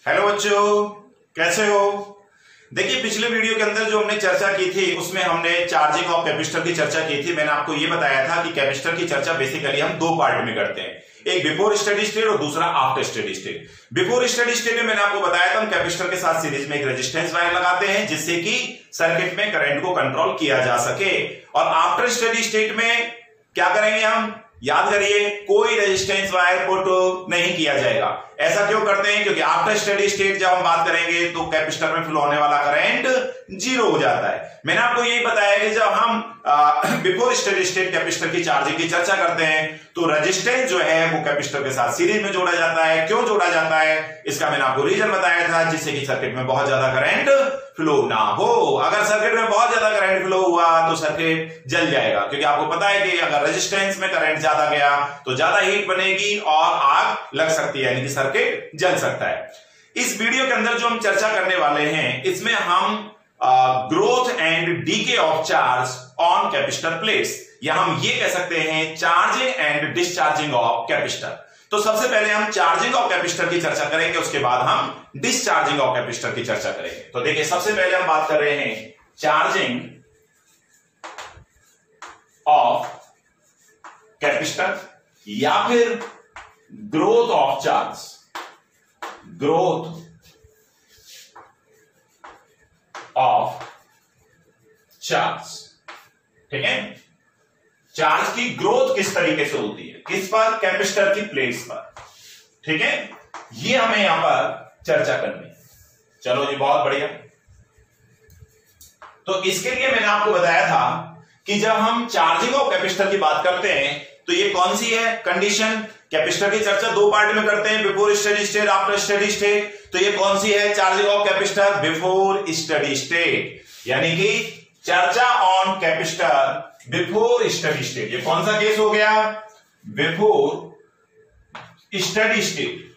Hello बच्चों, कैसे हो। देखिए, पिछले वीडियो के अंदर जो हमने चर्चा की थी उसमें हमने चार्जिंग ऑफ कैपेसिटर की चर्चा की थी। मैंने आपको ये बताया था कि कैपेसिटर की चर्चा बेसिकली हम दो पार्ट में करते हैं, एक बिफोर स्टेडी स्टेट और दूसरा after steady state. Before steady state में मैंने आपको बताया था हम कैपेसिटर के साथ सीरीज में एक रेजिस्टेंस वायर लगाते हैं जिससे कि सर्किट में करंट को कंट्रोल किया जा सके। और आफ्टर स्टेडी स्टेट में क्या करेंगे हम, याद करिए, कोई रेजिस्टेंस वायर पुट नहीं किया जाएगा। ऐसा क्यों करते हैं? क्योंकि आफ्टर स्टेडी स्टेट जब हम बात करेंगे तो कैपेसिटर में फ्लो होने वाला करंट जीरो हो जाता है। मैंने आपको यही बताया कि जब हम बिफोर स्टेडी स्टेट कैपेसिटर की चार्जिंग की चर्चा करते हैं तो रेजिस्टेंस जो है वो कैपेसिटर के साथ सीरीज में जोड़ा जाता है। क्यों जोड़ा जाता है इसका मैंने आपको रीजन बताया था, जिससे कि सर्किट में बहुत ज्यादा करंट फ्लो ना हो। अगर सर्किट में बहुत ज्यादा करंट फ्लो हुआ तो सर्किट जल जाएगा, क्योंकि आपको पता है कि अगर रेजिस्टेंस में करंट ज्यादा गया तो ज्यादा हीट बनेगी और आग लग सकती है, यानी कि सर्किट जल सकता है। इस वीडियो के अंदर जो हम चर्चा करने वाले हैं इसमें हम growth and DK of charge on capacitor plates, या हम ये कह सकते हैं charging and discharging of capacitor. तो सबसे पहले हम चार्जिंग ऑफ कैपेसिटर की चर्चा करेंगे, उसके बाद हम डिस्चार्जिंग ऑफ कैपेसिटर की चर्चा करेंगे। तो देखिए, सबसे पहले हम बात कर रहे हैं चार्जिंग ऑफ कैपेसिटर या फिर growth of charge, growth of charge. ठीक है, चार्ज की ग्रोथ किस तरीके से होती है, किस पर, कैपेसिटर की प्लेट्स पर। ठीक है, ये हमें यहां पर चर्चा करनी है। चलो जी, बहुत बढ़िया। तो इसके लिए मैंने आपको बताया था कि जब हम चार्जिंग ऑफ कैपेसिटर की बात करते हैं तो ये कौन सी है कंडीशन। कैपेसिटर की चर्चा दो पार्ट में करते हैं, before steady state, after steady state. तो ये कौन सी है charging of capacitor, before steady state, यानी कि चर्चा on capacitor before steady state. ये कौन सा केस हो गया, before steady state,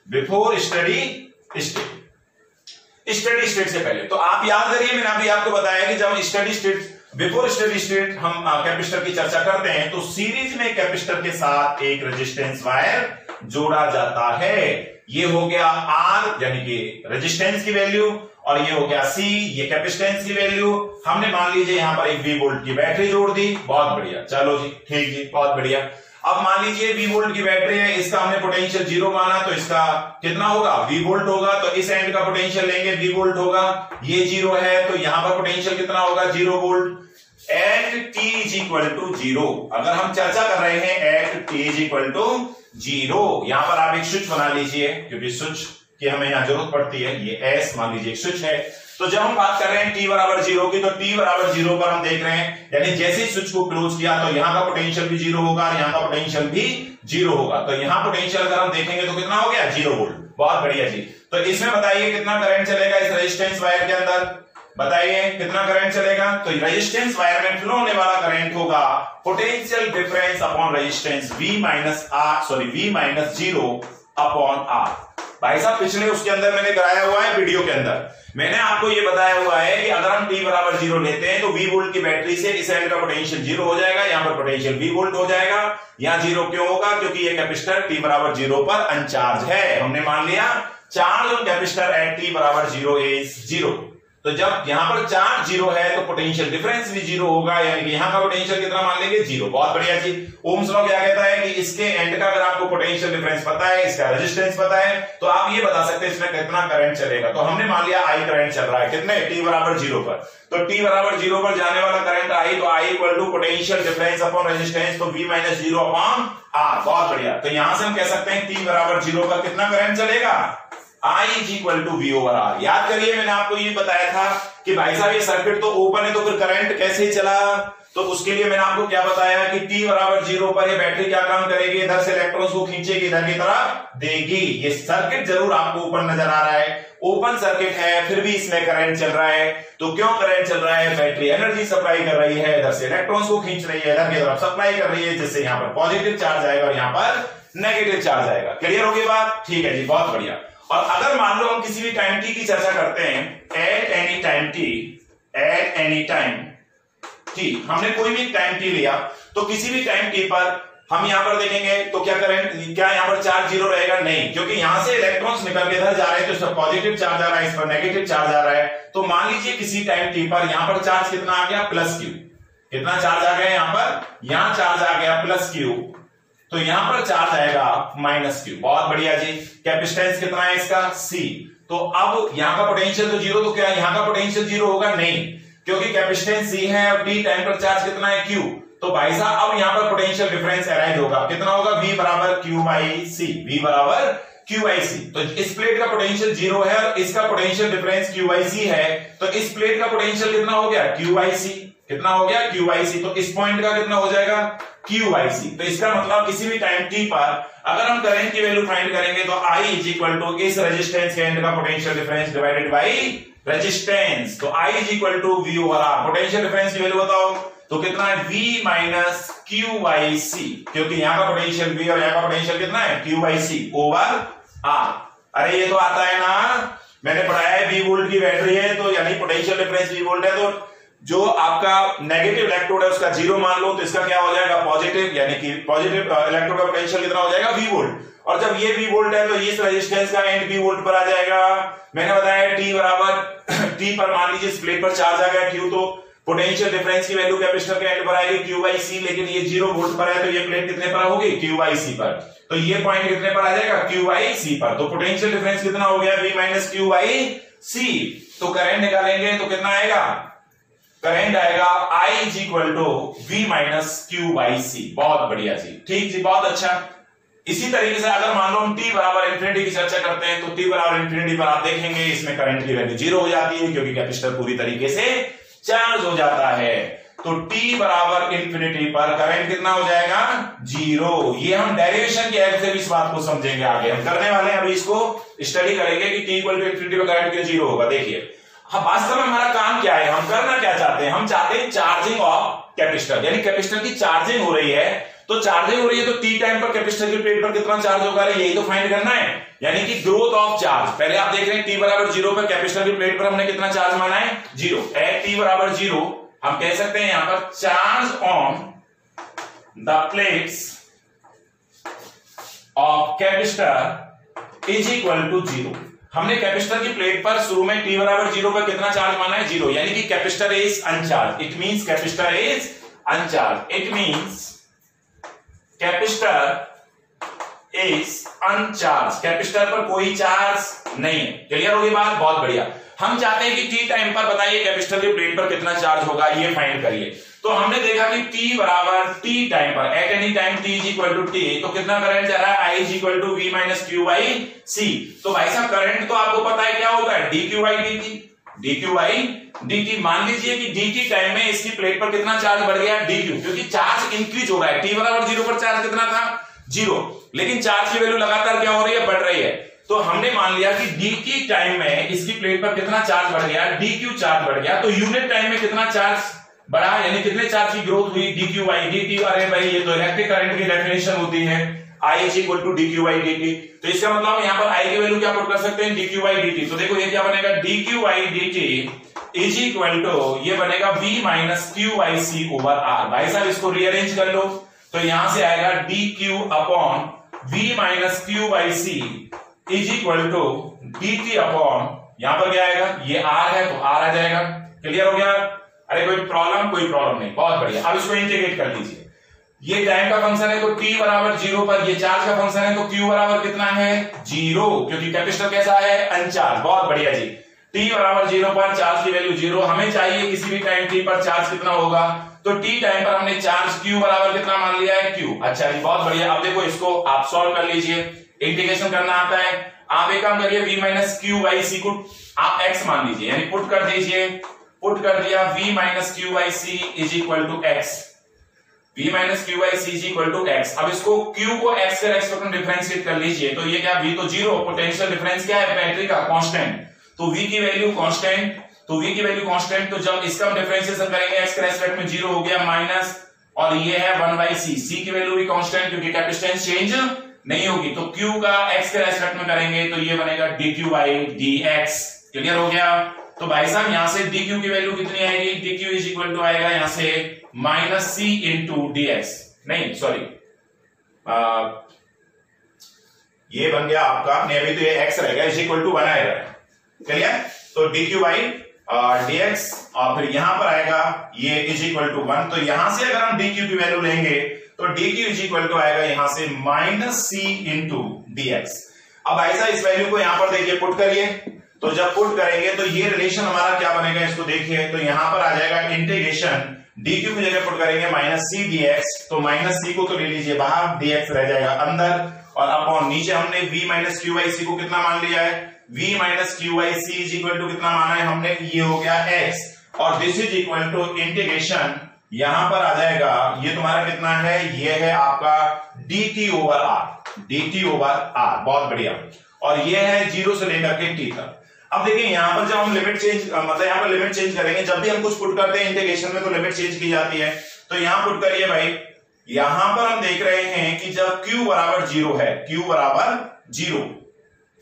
before steady state, steady state से पहले। तो आप याद करिए, मैंने अभी आपको बताया कि जब steady state, before steady state हम कैपेसिटर की चर्चा करते हैं तो सीरीज में कैपेसिटर के साथ एक रेजिस्टेंस वायर जोड़ा जाता है। ये हो गया R यानी कि रेजिस्टेंस की वैल्यू, और ये हो गया C, ये कैपेसिटेंस की वैल्यू। हमने मान लीजिए यहां पर एक V वोल्ट की बैटरी जोड़ दी, बहुत बढ़िया। चलो जी, ठीक जी, बहुत बढ़िया। अब मान लीजिए V वोल्ट की बैटरी है, इसका हमने पोटेंशियल जीरो माना, तो इसका कितना होगा, V वोल्ट होगा। तो इस एंड का पोटेंशियल लेंगे, V वोल्ट होगा, ये जीरो है, तो यहां पर पोटेंशियल कितना होगा, 0 volt. At t is equal to 0, अगर हम चर्चा कर रहे हैं at t is equal to 0, यहां पर आप एक स्विच बना लीजिए, क्योंकि स्विच की हमें यहां जरूरत पड़ती है। ये S मान लीजिए एक स्विच है। तो जब हम बात कर रहे हैं t बराबर 0 की, तो t बराबर 0 पर हम देख रहे हैं, यानी जैसे ही स्विच को क्लोज किया तो यहां का पोटेंशियल भी 0 होगा और यहां का पोटेंशियल भी 0 होगा। तो यहां पोटेंशियल अगर हम देखेंगे तो कितना हो गया, 0 वोल्ट। बहुत बढ़िया जी। तो इसमें बताइए कितना करंट चलेगा इस रेजिस्टेंस वायर के अंदर, बताइए कितना करंट चलेगा। तो रेजिस्टेंस वायर में फ्लो होने वाला करंट होगा potential difference upon resistance V minus 0 upon R। भाई साहब, पिछले उसके अंदर मैंने कराया हुआ है, वीडियो के अंदर मैंने आपको ये बताया हुआ है कि अगर हम t बराबर 0 लेते हैं तो V वोल्ट की बैटरी से इस एंड का पोटेंशियल 0 हो जाएगा, यहां पर पोटेंशियल V वोल्ट हो जाएगा। यहां 0 क्यों होगा, क्योंकि ये कैपेसिटर t बराबर 0 पर अनचार्ज है। हमने मान लिया charge on capacitor eight t बराबर 0 इज 0। तो जब यहां पर चार्ज 0 है तो पोटेंशियल डिफरेंस भी 0 होगा, यानी कि यहां का पोटेंशियल कितना मान लेंगे, 0। बहुत बढ़िया जी। ओम्स लॉ क्या कहता है कि इसके एंड का अगर आपको पोटेंशियल डिफरेंस पता है, इसका रेजिस्टेंस पता है, तो आप ये बता सकते हैं इसमें कितना करंट चलेगा। तो हमने मान लिया I करंट चल रहा है, कितने, t बराबर 0 पर। तो t बराबर 0 पर जाने वाला करंट I, तो I equal to potential difference upon resistance, तो V माइनस 0 अपॉन R। बहुत बढ़िया। तो यहां से हम कह सकते हैं t बराबर 0 पर कितना करंट चलेगा, I is equal to V over R। याद करिए, मैंने आपको ये बताया था कि भाई साहब ये सर्किट तो ओपन है, तो फिर करंट कैसे चला। तो उसके लिए मैंने आपको क्या बताया कि t बराबर 0 पर ये बैटरी क्या काम करेगी, इधर से इलेक्ट्रॉन्स को खींचेगी, इधर की तरफ देगी। ये सर्किट जरूर आपको ओपन नजर आ रहा है, ओपन सर्किट है, फिर भी इसमें करंट चल रहा है। तो क्यों करंट चल रहा है, बैटरी एनर्जी सप्लाई कर रही है, इधर से इलेक्ट्रॉन्स को खींच रही है, इधर की तरफ सप्लाई कर रही है, जिससे यहाँ पर पॉजिटिव चार्ज आएगा और यहाँ पर नेगेटिव चार्ज आएगा। क्लियर होगी बात, ठीक है जी, बहुत बढ़िया। और अगर मान लो हम किसी भी टाइम t की चर्चा करते हैं, एट एनी टाइम t, हमने कोई भी टाइम t लिया, तो किसी भी टाइम t पर हम यहां पर देखेंगे तो क्या करंट, क्या यहां पर चार्ज जीरो रहेगा? नहीं, क्योंकि यहां से इलेक्ट्रॉन्स निकल के इधर जा रहे हैं तो इस पर पॉजिटिव चार्ज आ रहा है, इस पर नेगेटिव चार्ज आ रहा है। तो मान लीजिए किसी टाइम टी पर यहां पर चार्ज कितना आ गया? Plus Q. कितना चार्ज आ गया यहां पर? यहां चार्ज आ गया प्लस क्यू, तो यहां पर चार्ज आएगा माइनस क्यू। बहुत बढ़िया जी। कैपेसिटेंस कितना है इसका? सी। तो अब यहां का पोटेंशियल तो जीरो, तो क्या यहां का पोटेंशियल जीरो होगा? नहीं, क्योंकि कैपेसिटेंस सी है और टी टाइम पर चार्ज कितना है? क्यू। तो भाई साहब अब यहां पर पोटेंशियल डिफरेंस अराइज होगा, कितना होगा? V बराबर क्यू बाई सी। V बराबर क्यू बाई सी। तो इस प्लेट का पोटेंशियल जीरो है और इसका पोटेंशियल डिफरेंस क्यू बाई सी है, तो इस प्लेट का पोटेंशियल कितना हो गया? क्यू बाई सी। कितना हो गया? Q by C. तो इस पॉइंट का कितना हो जाएगा? Q by C. तो इसका मतलब किसी भी टाइम टी पर अगर हम करंट की वैल्यू फाइंड करेंगे तो I इज इक्वल टू इस रेजिस्टेंस के एंड का potential difference divided by resistance. तो I is equal to V over R। Potential difference की वैल्यू बताओ तो कितना है? V minus Q by C, क्योंकि यहां का पोटेंशियल V और यहां का पोटेंशियल कितना है? Q by C over R। अरे ये तो आता है ना, मैंने पढ़ाया है V वोल्ट की बैटरी है तो यानी पोटेंशियल डिफरेंस V वोल्ट है, तो जो आपका नेगेटिव इलेक्ट्रोड है उसका जीरो मान लो तो इसका क्या हो जाएगा? पॉजिटिव, यानी कि पॉजिटिव इलेक्ट्रोड का पोटेंशियल कितना हो जाएगा? V volt. और जब ये V वोल्ट है तो इस रेजिस्टेंस का एंड V वोल्ट पर आ जाएगा। मैंने बताया T बराबर T पर मान लीजिए इस प्लेट पर चार्ज आ गया Q, तो पोटेंशियल डिफरेंस की वैल्यू कैपेसिटर के एंड पर आएगी क्यू बाई सी, लेकिन ये जीरो वोल्ट पर है तो ये प्लेट कितने पर होगी? क्यू बाई सी पर। तो ये पॉइंट कितने पर आ जाएगा? क्यू बाई सी पर। तो पोटेंशियल डिफरेंस कितना हो गया? V minus Q by C. तो करंट निकालेंगे तो कितना आएगा? करंट आएगा I is equal to V minus Q by C. बहुत बढ़िया जी, ठीक जी, बहुत अच्छा। इसी तरीके से अगर मान लो हम t बराबर इंफिनिटी की चर्चा करते हैं तो t बराबर इंफिनिटी पर आप देखेंगे इसमें करंट की वैल्यू जीरो हो जाती है, क्योंकि कैपेसिटर पूरी तरीके से चार्ज हो जाता है। तो t बराबर इंफिनिटी पर करंट कितना हो जाएगा? जीरो। ये हम डेरिवेशन की हेल्प से भी इस बात को समझेंगे, आगे हम करने वाले हैं, अभी इसको स्टडी करेंगे कि t इक्वल टू इंफिनिटी पर करंट क्यों जीरो होगा। देखिए अब वास्तव में हमारा काम क्या है, हम करना क्या चाहते हैं? हम चाहते हैं चार्जिंग ऑफ कैपेसिटर, यानी कैपेसिटर की चार्जिंग हो रही है। तो चार्जिंग हो रही है तो t टाइम पर कैपेसिटर की प्लेट पर कितना चार्ज होगा, यही तो फाइंड करना है, यानी कि ग्रोथ ऑफ चार्ज। पहले आप देख रहे हैं t बराबर जीरो पर कैपेसिटर की प्लेट पर हमने कितना चार्ज माना है? जीरो। एट t बराबर जीरो हम कह सकते हैं यहां पर charge on the plates of capacitor is equal to zero. हमने कैपेसिटर की प्लेट पर शुरू में t बराबर जीरो पर कितना चार्ज माना है? जीरो, यानी कि capacitor is अनचार्ज। It means capacitor is अनचार्ज। It means capacitor is अनचार्ज। Capacitor पर कोई चार्ज नहीं है। क्लियर होगी बात? बहुत बढ़िया। हम चाहते हैं कि t टाइम पर बताइए कैपेसिटर की प्लेट पर कितना चार्ज होगा, ये फाइंड करिए। तो हमने देखा कि t बराबर t टाइम पर at any time t is equal to t, तो कितना करंट जा रहा है? I is equal to V minus Q by C. तो भाई साहब करंट तो आपको पता है क्या होता है? dq by dt। dq by dt। मान लीजिए कि dt टाइम में इसकी प्लेट पर कितना चार्ज बढ़ गया? dq, क्योंकि चार्ज इंक्रीज हो रहा है। t बराबर जीरो पर चार्ज कितना था? जीरो, लेकिन चार्ज की वैल्यू लगातार क्या हो रही है? बढ़ रही है। तो हमने मान लिया कि dt टाइम में इसकी प्लेट पर कितना चार्ज बढ़ गया? dq चार्ज बढ़ गया। तो यूनिट टाइम में कितना चार्ज बढ़ा, यानी कितने चार्ज की ग्रोथ हुई? dq by dt। अरे भाई ये तो इलेक्ट्रिक करंट की डेफिनेशन होती है, I is equal to dq by dt। तो इसका मतलब यहाँ पर I की वैल्यू क्या पुट कर सकते हैं? dq by dt। तो देखो ये क्या बनेगा? dq by dt is equal to ये बनेगा V minus Q by C over R। भाई साहब इसको रीअरेंज कर लो तो यहां से आएगा dq upon V minus Q by C is equal to dt upon यहां पर क्या आएगा? ये R है तो R आ जाएगा। क्लियर हो गया? अरे कोई प्रॉब्लम? कोई प्रॉब्लम नहीं, बहुत बढ़िया। अब इसको इंटीग्रेट कर लीजिए। ये टाइम का फंक्शन है तो t बराबर जीरो पर, ये चार्ज का फंक्शन है तो q बराबर कितना है? जीरो, क्योंकि कैपेसिटर कैसा है? अनचार्ज। बहुत बढ़िया जी। t बराबर जीरो पर चार्ज की वैल्यू जीरो। हमें चाहिए किसी भी टाइम t पर चार्ज कितना होगा, तो t टाइम पर हमने चार्ज q बराबर कितना मान लिया है? q। अच्छा जी, बहुत बढ़िया। अब देखो इसको आप सॉल्व कर लीजिए, इंटीग्रेशन करना आता है। आप एक काम करिए, v minus Q by C को आप x मान लीजिए, यानी पुट कर दीजिए। पुट कर दिया v minus Q by C is equal to X. v minus Q by C is equal to X. अब इसको q को x के रेस्पेक्ट में डिफरेंशिएट कर लीजिए, तो ये क्या? v तो जीरो, पोटेंशियल डिफरेंस क्या है? बैटरी का कांस्टेंट। तो v की वैल्यू कांस्टेंट, तो v की वैल्यू कांस्टेंट, तो जब इसका हम डिफरेंशिएशन करेंगे x के रेस्पेक्ट में जीरो हो गया माइनस, और ये है 1 बाई सी। c की वैल्यू भी कांस्टेंट क्योंकि कैपेसिटेंस चेंज नहीं होगी। तो q का x के रेस्पेक्ट में करेंगे तो ये बनेगा dq बाई dx। क्लियर हो गया? तो भाई साहब यहां से dq की वैल्यू कितनी आएगी? dq इज इक्वल टू आएगा यहां से माइनस c इंटू dx, नहीं सॉरी ये बन गया आपका, नहीं अभी तो ये x रहेगा, इज इक्वल टू 1 आएगा, क्लियर। तो dq बाई dx और फिर यहां पर आएगा ये इज इक्वल टू 1। तो यहां से अगर हम dq की वैल्यू लेंगे तो dq इज इक्वल टू आएगा यहां से -c इंटू dx। अब ऐसा इस वैल्यू को यहां पर देखिए पुट करिए, तो जब पुट करेंगे तो ये रिलेशन हमारा क्या बनेगा, इसको देखिए, तो यहां पर आ जाएगा इंटीग्रेशन dq की जगह पुट करेंगे -c dx, तो -c को तो ले लीजिए बाहर, dx रह जाएगा अंदर, और अपॉन नीचे हमने v minus Q by C को कितना मान लिया है, v minus Q by C is equal to कितना माना है हमने, ये हो गया x, और this is equal to integration यहां पर आ जाएगा, ये तुम्हारा कितना है, ये है आपका dt over r, dt over r, बहुत बढ़िया, और ये है 0 से लेकर के t तक। अब देखिए यहां पर जब हम लिमिट चेंज, मतलब यहां पर लिमिट चेंज करेंगे, जब भी हम कुछ पुट करते हैं इंटीग्रेशन में तो लिमिट चेंज की जाती है, तो यहां पुट करिए भाई, यहां पर हम देख रहे हैं कि जब q बराबर 0 है, q बराबर 0,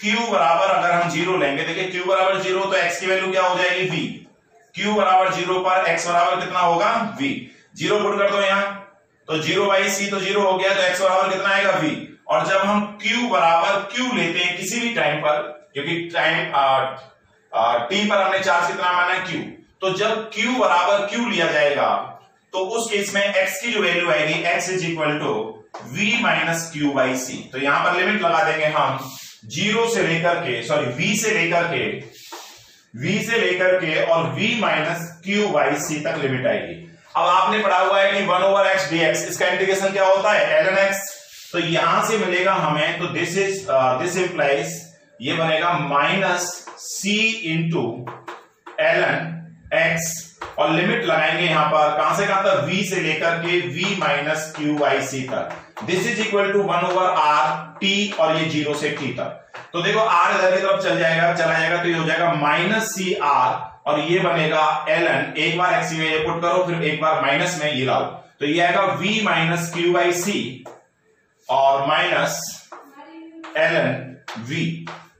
q बराबर अगर हम 0 लेंगे, देखिए q बराबर 0 तो x की वैल्यू क्या हो जाएगी v, q बराबर 0 पर x बराबर कितना होगा v, 0 पुट कर दो यहां, तो 0 बाई c तो 0 हो गया, तो x बराबर कितना आएगा v, और जब हम q बराबर q लेते हैं किसी भी टाइम पर, क्योंकि टाइम t पर हमने चार्ज कितना माना है q, तो जब q बराबर q लिया जाएगा तो उस केस में x की जो वैल्यू आएगी x is equal to v minus Q by C. तो यहां पर लिमिट लगा देंगे हम 0 से लेकर के, सॉरी v से लेकर के और v minus Q by C तक लिमिट आएगी। अब आपने पढ़ा हुआ है कि 1 ओवर x dx, इसका इंटीग्रेशन क्या होता है, ln x, तो यहां से मिलेगा हमें, तो दिस इंप्लाइज ये बनेगा minus c into ln x, और लिमिट लगाएंगे यहां पर कहां से कहां तक, v से लेकर के v minus Q by C तक, this is equal to 1 over r t, और ये 0 से t तक। तो देखो r इधर की तरफ चला जाएगा तो ये हो जाएगा माइनस सी r, और ये बनेगा ln, एक बार x में ये पुट करो, फिर एक बार माइनस में ये लाओ, तो ये आएगा v माइनस क्यू बाई सी और माइनस ln v,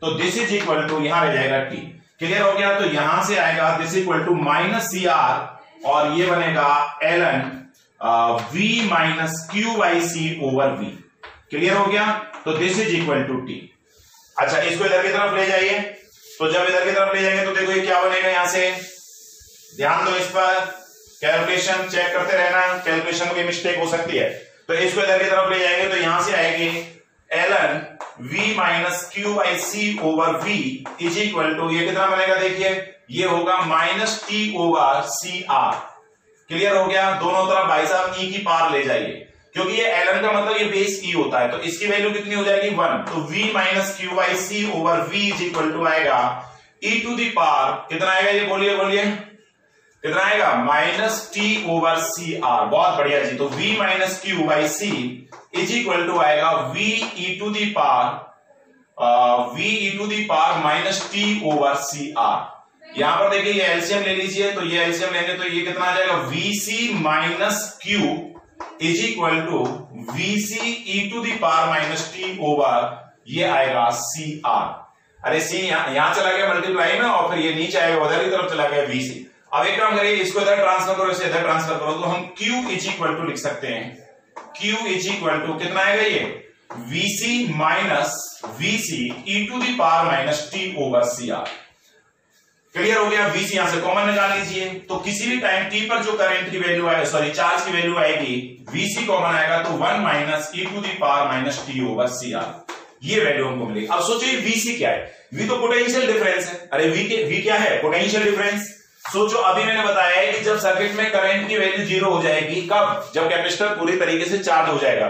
तो दिस इज इक्वल टू यहां रह जाएगा t, क्लियर हो गया। तो यहां से आएगा this equal to minus C R, और ये बनेगा ln v minus Q by C over v, clear हो गया। तो this is equal to t। अच्छा इसको इधर की तरफ ले जाइए, तो जब इधर की तरफ ले जाएंगे तो देखो ये क्या बनेगा, यहां से ध्यान दो, इस पर कैलकुलेशन चेक करते रहना, कैलकुलेशन में कोई मिस्टेक हो सकती है। तो इसको इधर की तरफ ले जाएंगे तो यहां से आएगी ln v minus Q by C over v is equal to, ये कितना बनेगा देखिए, ये होगा minus t over C R, clear हो गया। दोनों तरफ भाई साहब e की पावर ले जाइए, क्योंकि ये ln का मतलब ये बेस e होता है, तो इसकी वैल्यू कितनी हो जाएगी 1, तो v minus Q by C over v is equal to आएगा e टू दी पावर, कितना आएगा ये बोलिए कितना आएगा, minus T over C R, बहुत बढ़िया जी। तो v minus Q by C is equal to आएगा v E to the power minus T over C R. यहां पर देखिए ये एलसीएम ले लीजिए, तो ये एलसीएम लेंगे तो ये कितना आ जाएगा, vc minus Q is equal to vc E to the power minus T over, ये आएगा सी आर। अरे सी यहां चला गया मल्टीप्लाई में, और फिर ये नीचे आएगा उधर की तरफ चला गया vc। अब एक काम करिए, इसको इधर ट्रांसफर करो, इसे इधर ट्रांसफर करो, तो हम q इज इक्वल टू लिख सकते हैं, q इज इक्वल टू कितना आएगा ये, vc minus vc E to the power minus T over C R, clear हो गया। vc यहां से कॉमन निकाल लीजिए, तो किसी भी टाइम t पर जो करंट की वैल्यू आएगी, सॉरी चार्ज की वैल्यू आएगी, vc कॉमन आएगा तो 1 minus E to the power minus T over C R, ये वैल्यू हमको मिलेगी। अब सोचिए vc क्या है, v तो पोटेंशियल डिफरेंस है, अरे v क्या है, पोटेंशियल डिफरेंस। सोचो अभी मैंने बताया है कि जब सर्किट में करंट की वैल्यू 0 हो जाएगी, कब, जब कैपेसिटर पूरी तरीके से चार्ज हो जाएगा।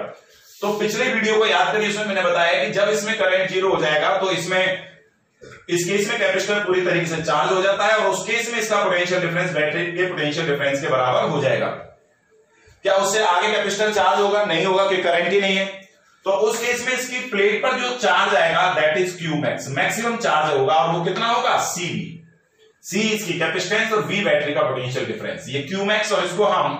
तो पिछले वीडियो को याद करिए, इसमें मैंने बताया कि जब इसमें करंट 0 हो जाएगा तो इसमें, इस केस में कैपेसिटर पूरी तरीके से चार्ज हो जाता है, और उस केस में इसका पोटेंशियल डिफरेंस बैटरी के पोटेंशियल डिफरेंस के बराबर हो जाएगा। क्या उससे आगे कैपेसिटर चार्ज होगा, नहीं होगा, क्योंकि करंट ही नहीं है। तो उस केस में इसकी प्लेट पर जो चार्ज आएगा that is Q max, maximum charge होगा, और वो कितना होगा, सीवी, सी इसकी कैपेसिटेंस और v बैटरी का पोटेंशियल डिफरेंस, ये q मैक्स, और इसको हम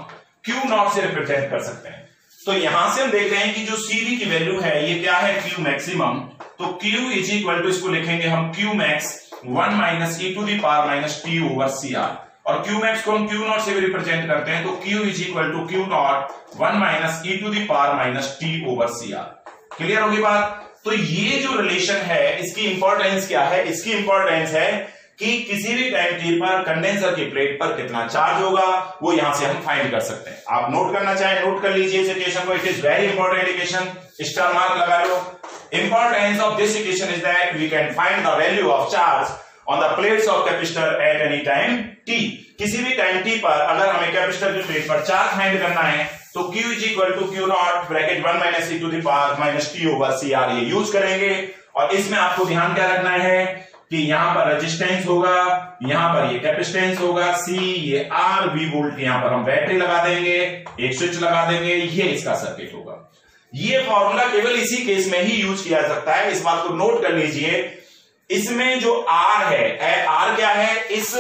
q नॉट से रिप्रेजेंट कर सकते हैं। तो यहां से हम देख रहे हैं कि जो cv की वैल्यू है ये क्या है, q मैक्सिमम, तो q इज इक्वल टू, इसको लिखेंगे हम q max 1 minus E to the power minus T over C R. और क्यू मैक्स को हम क्यू नॉट से भी रिप्रेजेंट करते हैं, तो Q is equal to Q naught 1 minus E to the power minus T over C R. Clear होगी बात? तो ये जो रिलेशन है इसकी इंपॉर्टेंस क्या है? इसकी इंपॉर्टेंस है कि किसी भी टाइम टी पर कंडेंसर की प्लेट पर कितना चार्ज होगा वो यहां से हम फाइंड कर सकते हैं। आप नोट करना चाहें नोट कर लीजिए इस इक्वेशन को, it is very important equation, star mark लगा लो। Importance of this equation is that we can find the value of charge on the plates of capacitor at any time T. किसी भी time T पर अगर हमें capacitor की plate पर charge find करना है तो Q is equal to Q not bracket 1 minus E to the power minus T over C R ये यूज करेंगे। और इसमें आपको ध्यान क्या रखना है कि यहां पर रेजिस्टेंस होगा, यहां पर ये कैपेसिटेंस होगा C, ये R, V वोल्ट, यहां पर हम बैटरी लगा देंगे, एक स्विच लगा देंगे, ये इसका सर्किट होगा। ये फॉर्मूला केवल इसी केस में ही यूज किया जा सकता है, इस बात को नोट कर लीजिए। इसमें जो R है, R क्या है? इस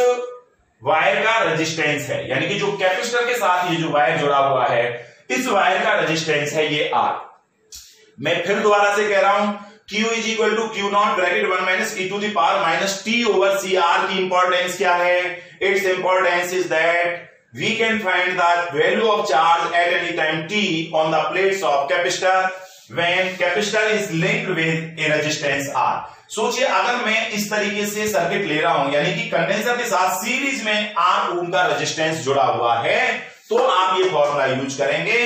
वायर का रेजिस्टेंस है, यानी कि जो कैपेसिटर के साथ ये जो वायर जुड़ा हुआ है इस वायर का रेजिस्टेंस है ये R। मैं फिर दोबारा से कह रहा हूं Q is equal to Q not bracket 1 minus E to the power minus T over C R. की इंपॉर्टेंस क्या है? It's importance is that we can find the value of charge at any time T on the plates of capacitor when capacitor is linked with a resistance R। सोचिए अगर मैं इस तरीके से circuit ले रहा हूं, यानी कि कंडेंसर के साथ सीरीज में R ओम का रेजिस्टेंस जुड़ा हुआ है, तो आप ये फॉर्मूला यूज करेंगे।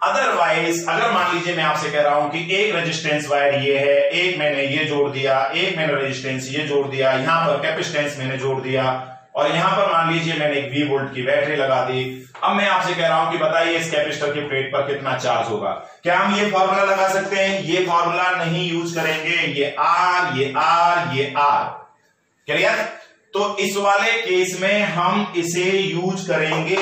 अदरवाइज अगर मान लीजिए मैं आपसे कह रहा हूं कि एक रेजिस्टेंस वायर ये है, एक मैंने ये जोड़ दिया, एक मैंने रेजिस्टेंस ये जोड़ दिया, यहां पर कैपेसिटेंस मैंने जोड़ दिया और यहां पर मान लीजिए मैंने एक V वोल्ट की बैटरी लगा दी। अब मैं आपसे कह रहा हूं कि बताइए इस कैपेसिटर की प्लेट पर कितना चार्ज होगा। क्या हम ये फॉर्मूला लगा सकते हैं? ये फॉर्मूला नहीं यूज करेंगे। ये R, ये R, ये R। क्लियर? तो इस वाले केस में हम इसे यूज करेंगे,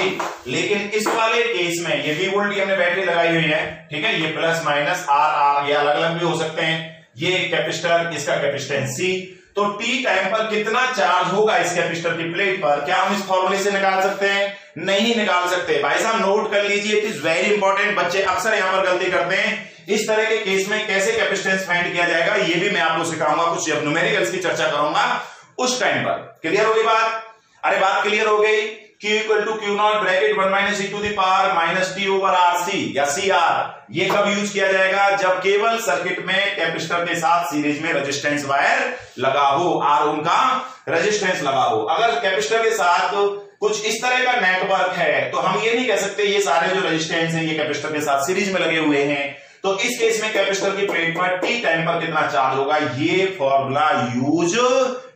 लेकिन इस वाले केस में ये V वोल्ट की हमने बैटरी लगाई हुई है, ठीक है, ये प्लस माइनस R, ये अलग अलग भी हो सकते हैं, ये कैपेसिटर, इसका कैपेसिटेंस C। तो T टाइम पर कितना चार्ज होगा इस कैपेसिटर की प्लेट पर, क्या हम इस फॉर्मूले से निकाल सकते हैं? नहीं निकाल सकते। भाई साहब नोट कर लीजिए, इट इज वेरी इंपॉर्टेंट। बच्चे अक्सर यहां पर गलती करते हैं। इस तरह के केस में कैसे कैपेसिटेंस फाइंड किया जाएगा ये भी मैं आपको सिखाऊंगा, कुछ जब न्यूमेरिकल्स की चर्चा करूंगा उस टाइम पर। क्लियर हो गई बात? अरे बात क्लियर हो गई। Q equal to Q not bracket 1 minus E to the power minus T over R C या सी आर। ये कब यूज किया जाएगा? जब केवल सर्किट में कैपेसिटर के साथ सीरीज में रेजिस्टेंस वायर लगा हो, R ओम का रेजिस्टेंस लगा हो। अगर कैपेसिटर के साथ कुछ इस तरह का नेटवर्क है तो हम ये नहीं कह सकते ये सारे जो रेजिस्टेंस हैं ये कैपेसिटर के साथ सीरीज में लगे हुए हैं। तो इस केस में कैपेसिटर की प्लेट पर टी टाइम पर कितना चार्ज होगा ये फॉर्मूला यूज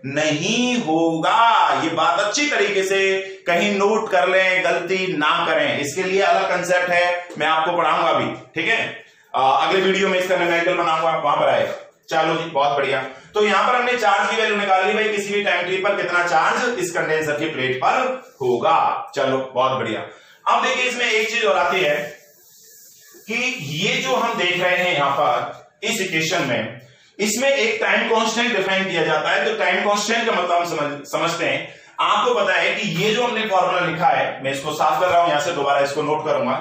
नहीं होगा। ये बात अच्छी तरीके से कहीं नोट कर लें, गलती ना करें। इसके लिए अलग कंसेप्ट है, मैं आपको पढ़ाऊंगा भी, ठीक है। अगले वीडियो में इसका न्यूमेरिकल बनाऊंगा, वहां पर आएगा। चलो जी, बहुत बढ़िया। तो यहां पर हमने चार्ज की वैल्यू निकाल ली भाई, किसी भी टाइम टी पर कितना चार्ज इस कंडेंसर की प्लेट पर होगा। चलो बहुत बढ़िया। अब देखिए इसमें एक चीज और आती है कि ये जो हम देख रहे हैं यहां पर इस इक्वेशन में, इसमें एक टाइम कांस्टेंट डिफाइन किया जाता है। तो टाइम कांस्टेंट का मतलब हम समझते हैं। आपको पता है कि ये जो हमने फॉर्मूला लिखा है, मैं इसको साफ कर रहा हूं, यहां से दोबारा इसको नोट करूंगा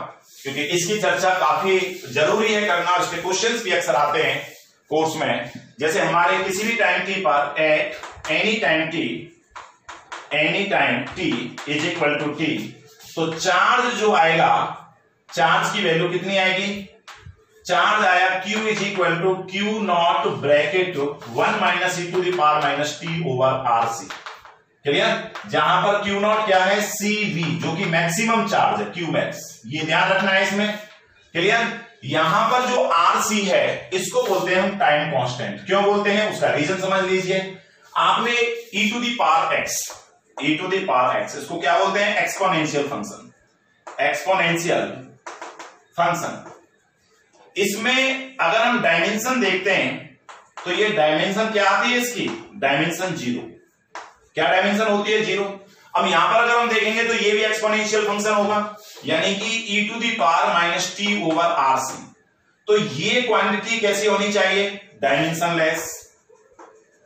क्योंकि इसकी चर्चा काफी जरूरी है करना। इसके क्वेश्चंस भी अक्सर आते हैं कोर्स में। जैसे हमारे किसी भी टाइम टी पर at any time T is equal to T, तो चार्ज जो आएगा, चार्ज की वैल्यू कितनी आएगी? चार्ज आया Q is equal to Q not bracket 1 minus E to the power minus T over R C. Clear? जहां पर Q नॉट क्या है? CV, जो कि मैक्सिमम चार्ज है, Q मैक्स, ये ध्यान रखना है इसमें। क्लियर? यहां पर जो RC है इसको बोलते हैं हम टाइम कांस्टेंट। क्यों बोलते हैं उसका रीजन समझ लीजिए। आपने e to the power x, इसको क्या बोलते हैं? Exponential function. इसमें अगर हम डायमेंशन देखते हैं तो ये डायमेंशन क्या आती है इसकी? डायमेंशन 0। क्या डायमेंशन होती है? 0। अब यहां पर अगर हम देखेंगे तो ये भी एक्सपोनेंशियल फंक्शन होगा, यानी कि e to the power minus T over R C. तो ये क्वांटिटी कैसी होनी चाहिए? डायमेंशनलेस।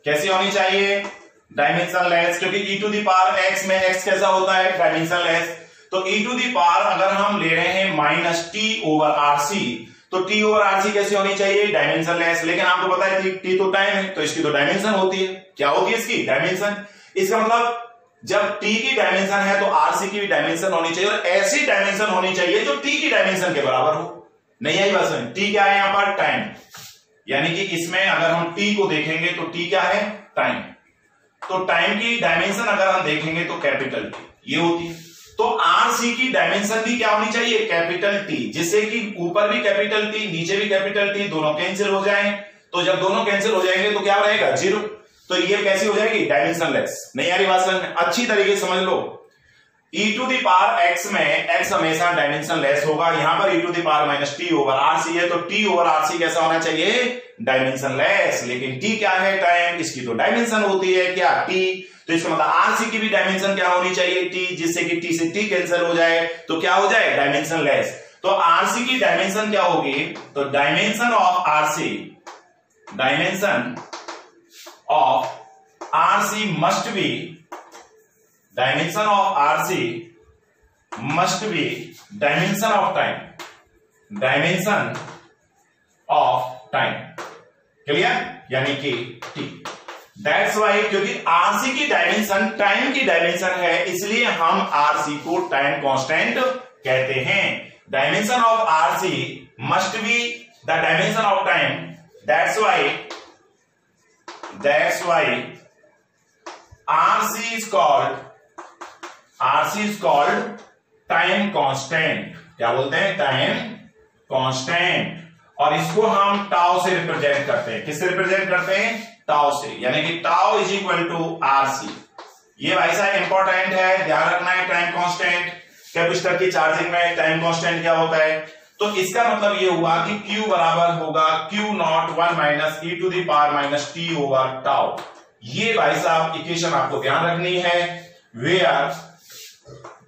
कैसी होनी चाहिए? डायमेंशनलेस, क्योंकि e to the power x में x कैसा होता है? डायमेंशनलेस। तो e टू द पावर अगर हम ले रहे हैं minus T over R C, तो टी ओवर आर सी कैसी होनी चाहिए? डायमेंशनलेस। लेकिन आपको पता है कि टी तो टाइम है, तो इसकी तो डायमेंशन होती है। क्या होती है इसकी? डायमेंशन। इसका मतलब जब टी की डायमेंशन है तो आरसी की भी डायमेंशन होनी चाहिए, और ऐसी डायमेंशन होनी चाहिए जो टी की डायमेंशन के बराबर हो। नहीं आई बात समझ? टी क्या है यहां पर? टाइम। यानी कि इसमें अगर हम टी को देखेंगे तो टी क्या है? टाइम। तो टाइम की डायमेंशन अगर हम देखेंगे तो कैपिटल टी ये होती है। तो आरसी की डायमेंशन भी क्या होनी चाहिए? कैपिटल टी, जिससे कि ऊपर भी कैपिटल टी नीचे भी कैपिटल टी, दोनों कैंसिल हो जाएं। तो जब दोनों कैंसिल हो जाएंगे तो क्या रहेगा? 0। तो ये कैसी हो जाएगी? डायमेंशनलेस। नहीं आ रही बात समझ में? अच्छी तरीके से समझ लो। e to the power x में x हमेशा डायमेंशनलेस होगा। यहां पर e to the power minus T over RC है, तो t ओवर आरसी कैसा होना चाहिए? डायमेंशनलेस। लेकिन t क्या है? टाइम। इसकी तो डायमेंशन होती है क्या? t। तो इसका मतलब आरसी की भी डायमेंशन क्या होनी चाहिए? t, जिससे कि t से t कैंसिल हो जाए तो क्या हो जाए? डायमेंशनलेस। तो आरसी की डायमेंशन क्या होगी? तो dimension of RC, dimension of RC must be, dimension of RC must be dimension of time, dimension of time, clear? यानी कि T। That's why क्योंकि RC की डायमेंशन टाइम की डायमेंशन है, इसलिए हम RC को टाइम कांस्टेंट कहते हैं। Dimension of RC must be the dimension of time, that's why RC is called time constant. क्या बोलते हैं? Time constant. और इसको हम टाउ से रिप्रेजेंट करते हैं। किससे रिप्रेजेंट करते हैं? टाउ से। यानी कि tau is equal to RC. ये भाई साहब इंपॉर्टेंट है, ध्यान रखना है। टाइम कांस्टेंट कैपेसिटर की चार्जिंग में टाइम कांस्टेंट क्या होता है? तो इसका मतलब ये हुआ कि Q बराबर होगा Q0 1 minus e to the power minus T over tau. ये भाई साहब इक्वेशन आपको ध्यान रखनी है, where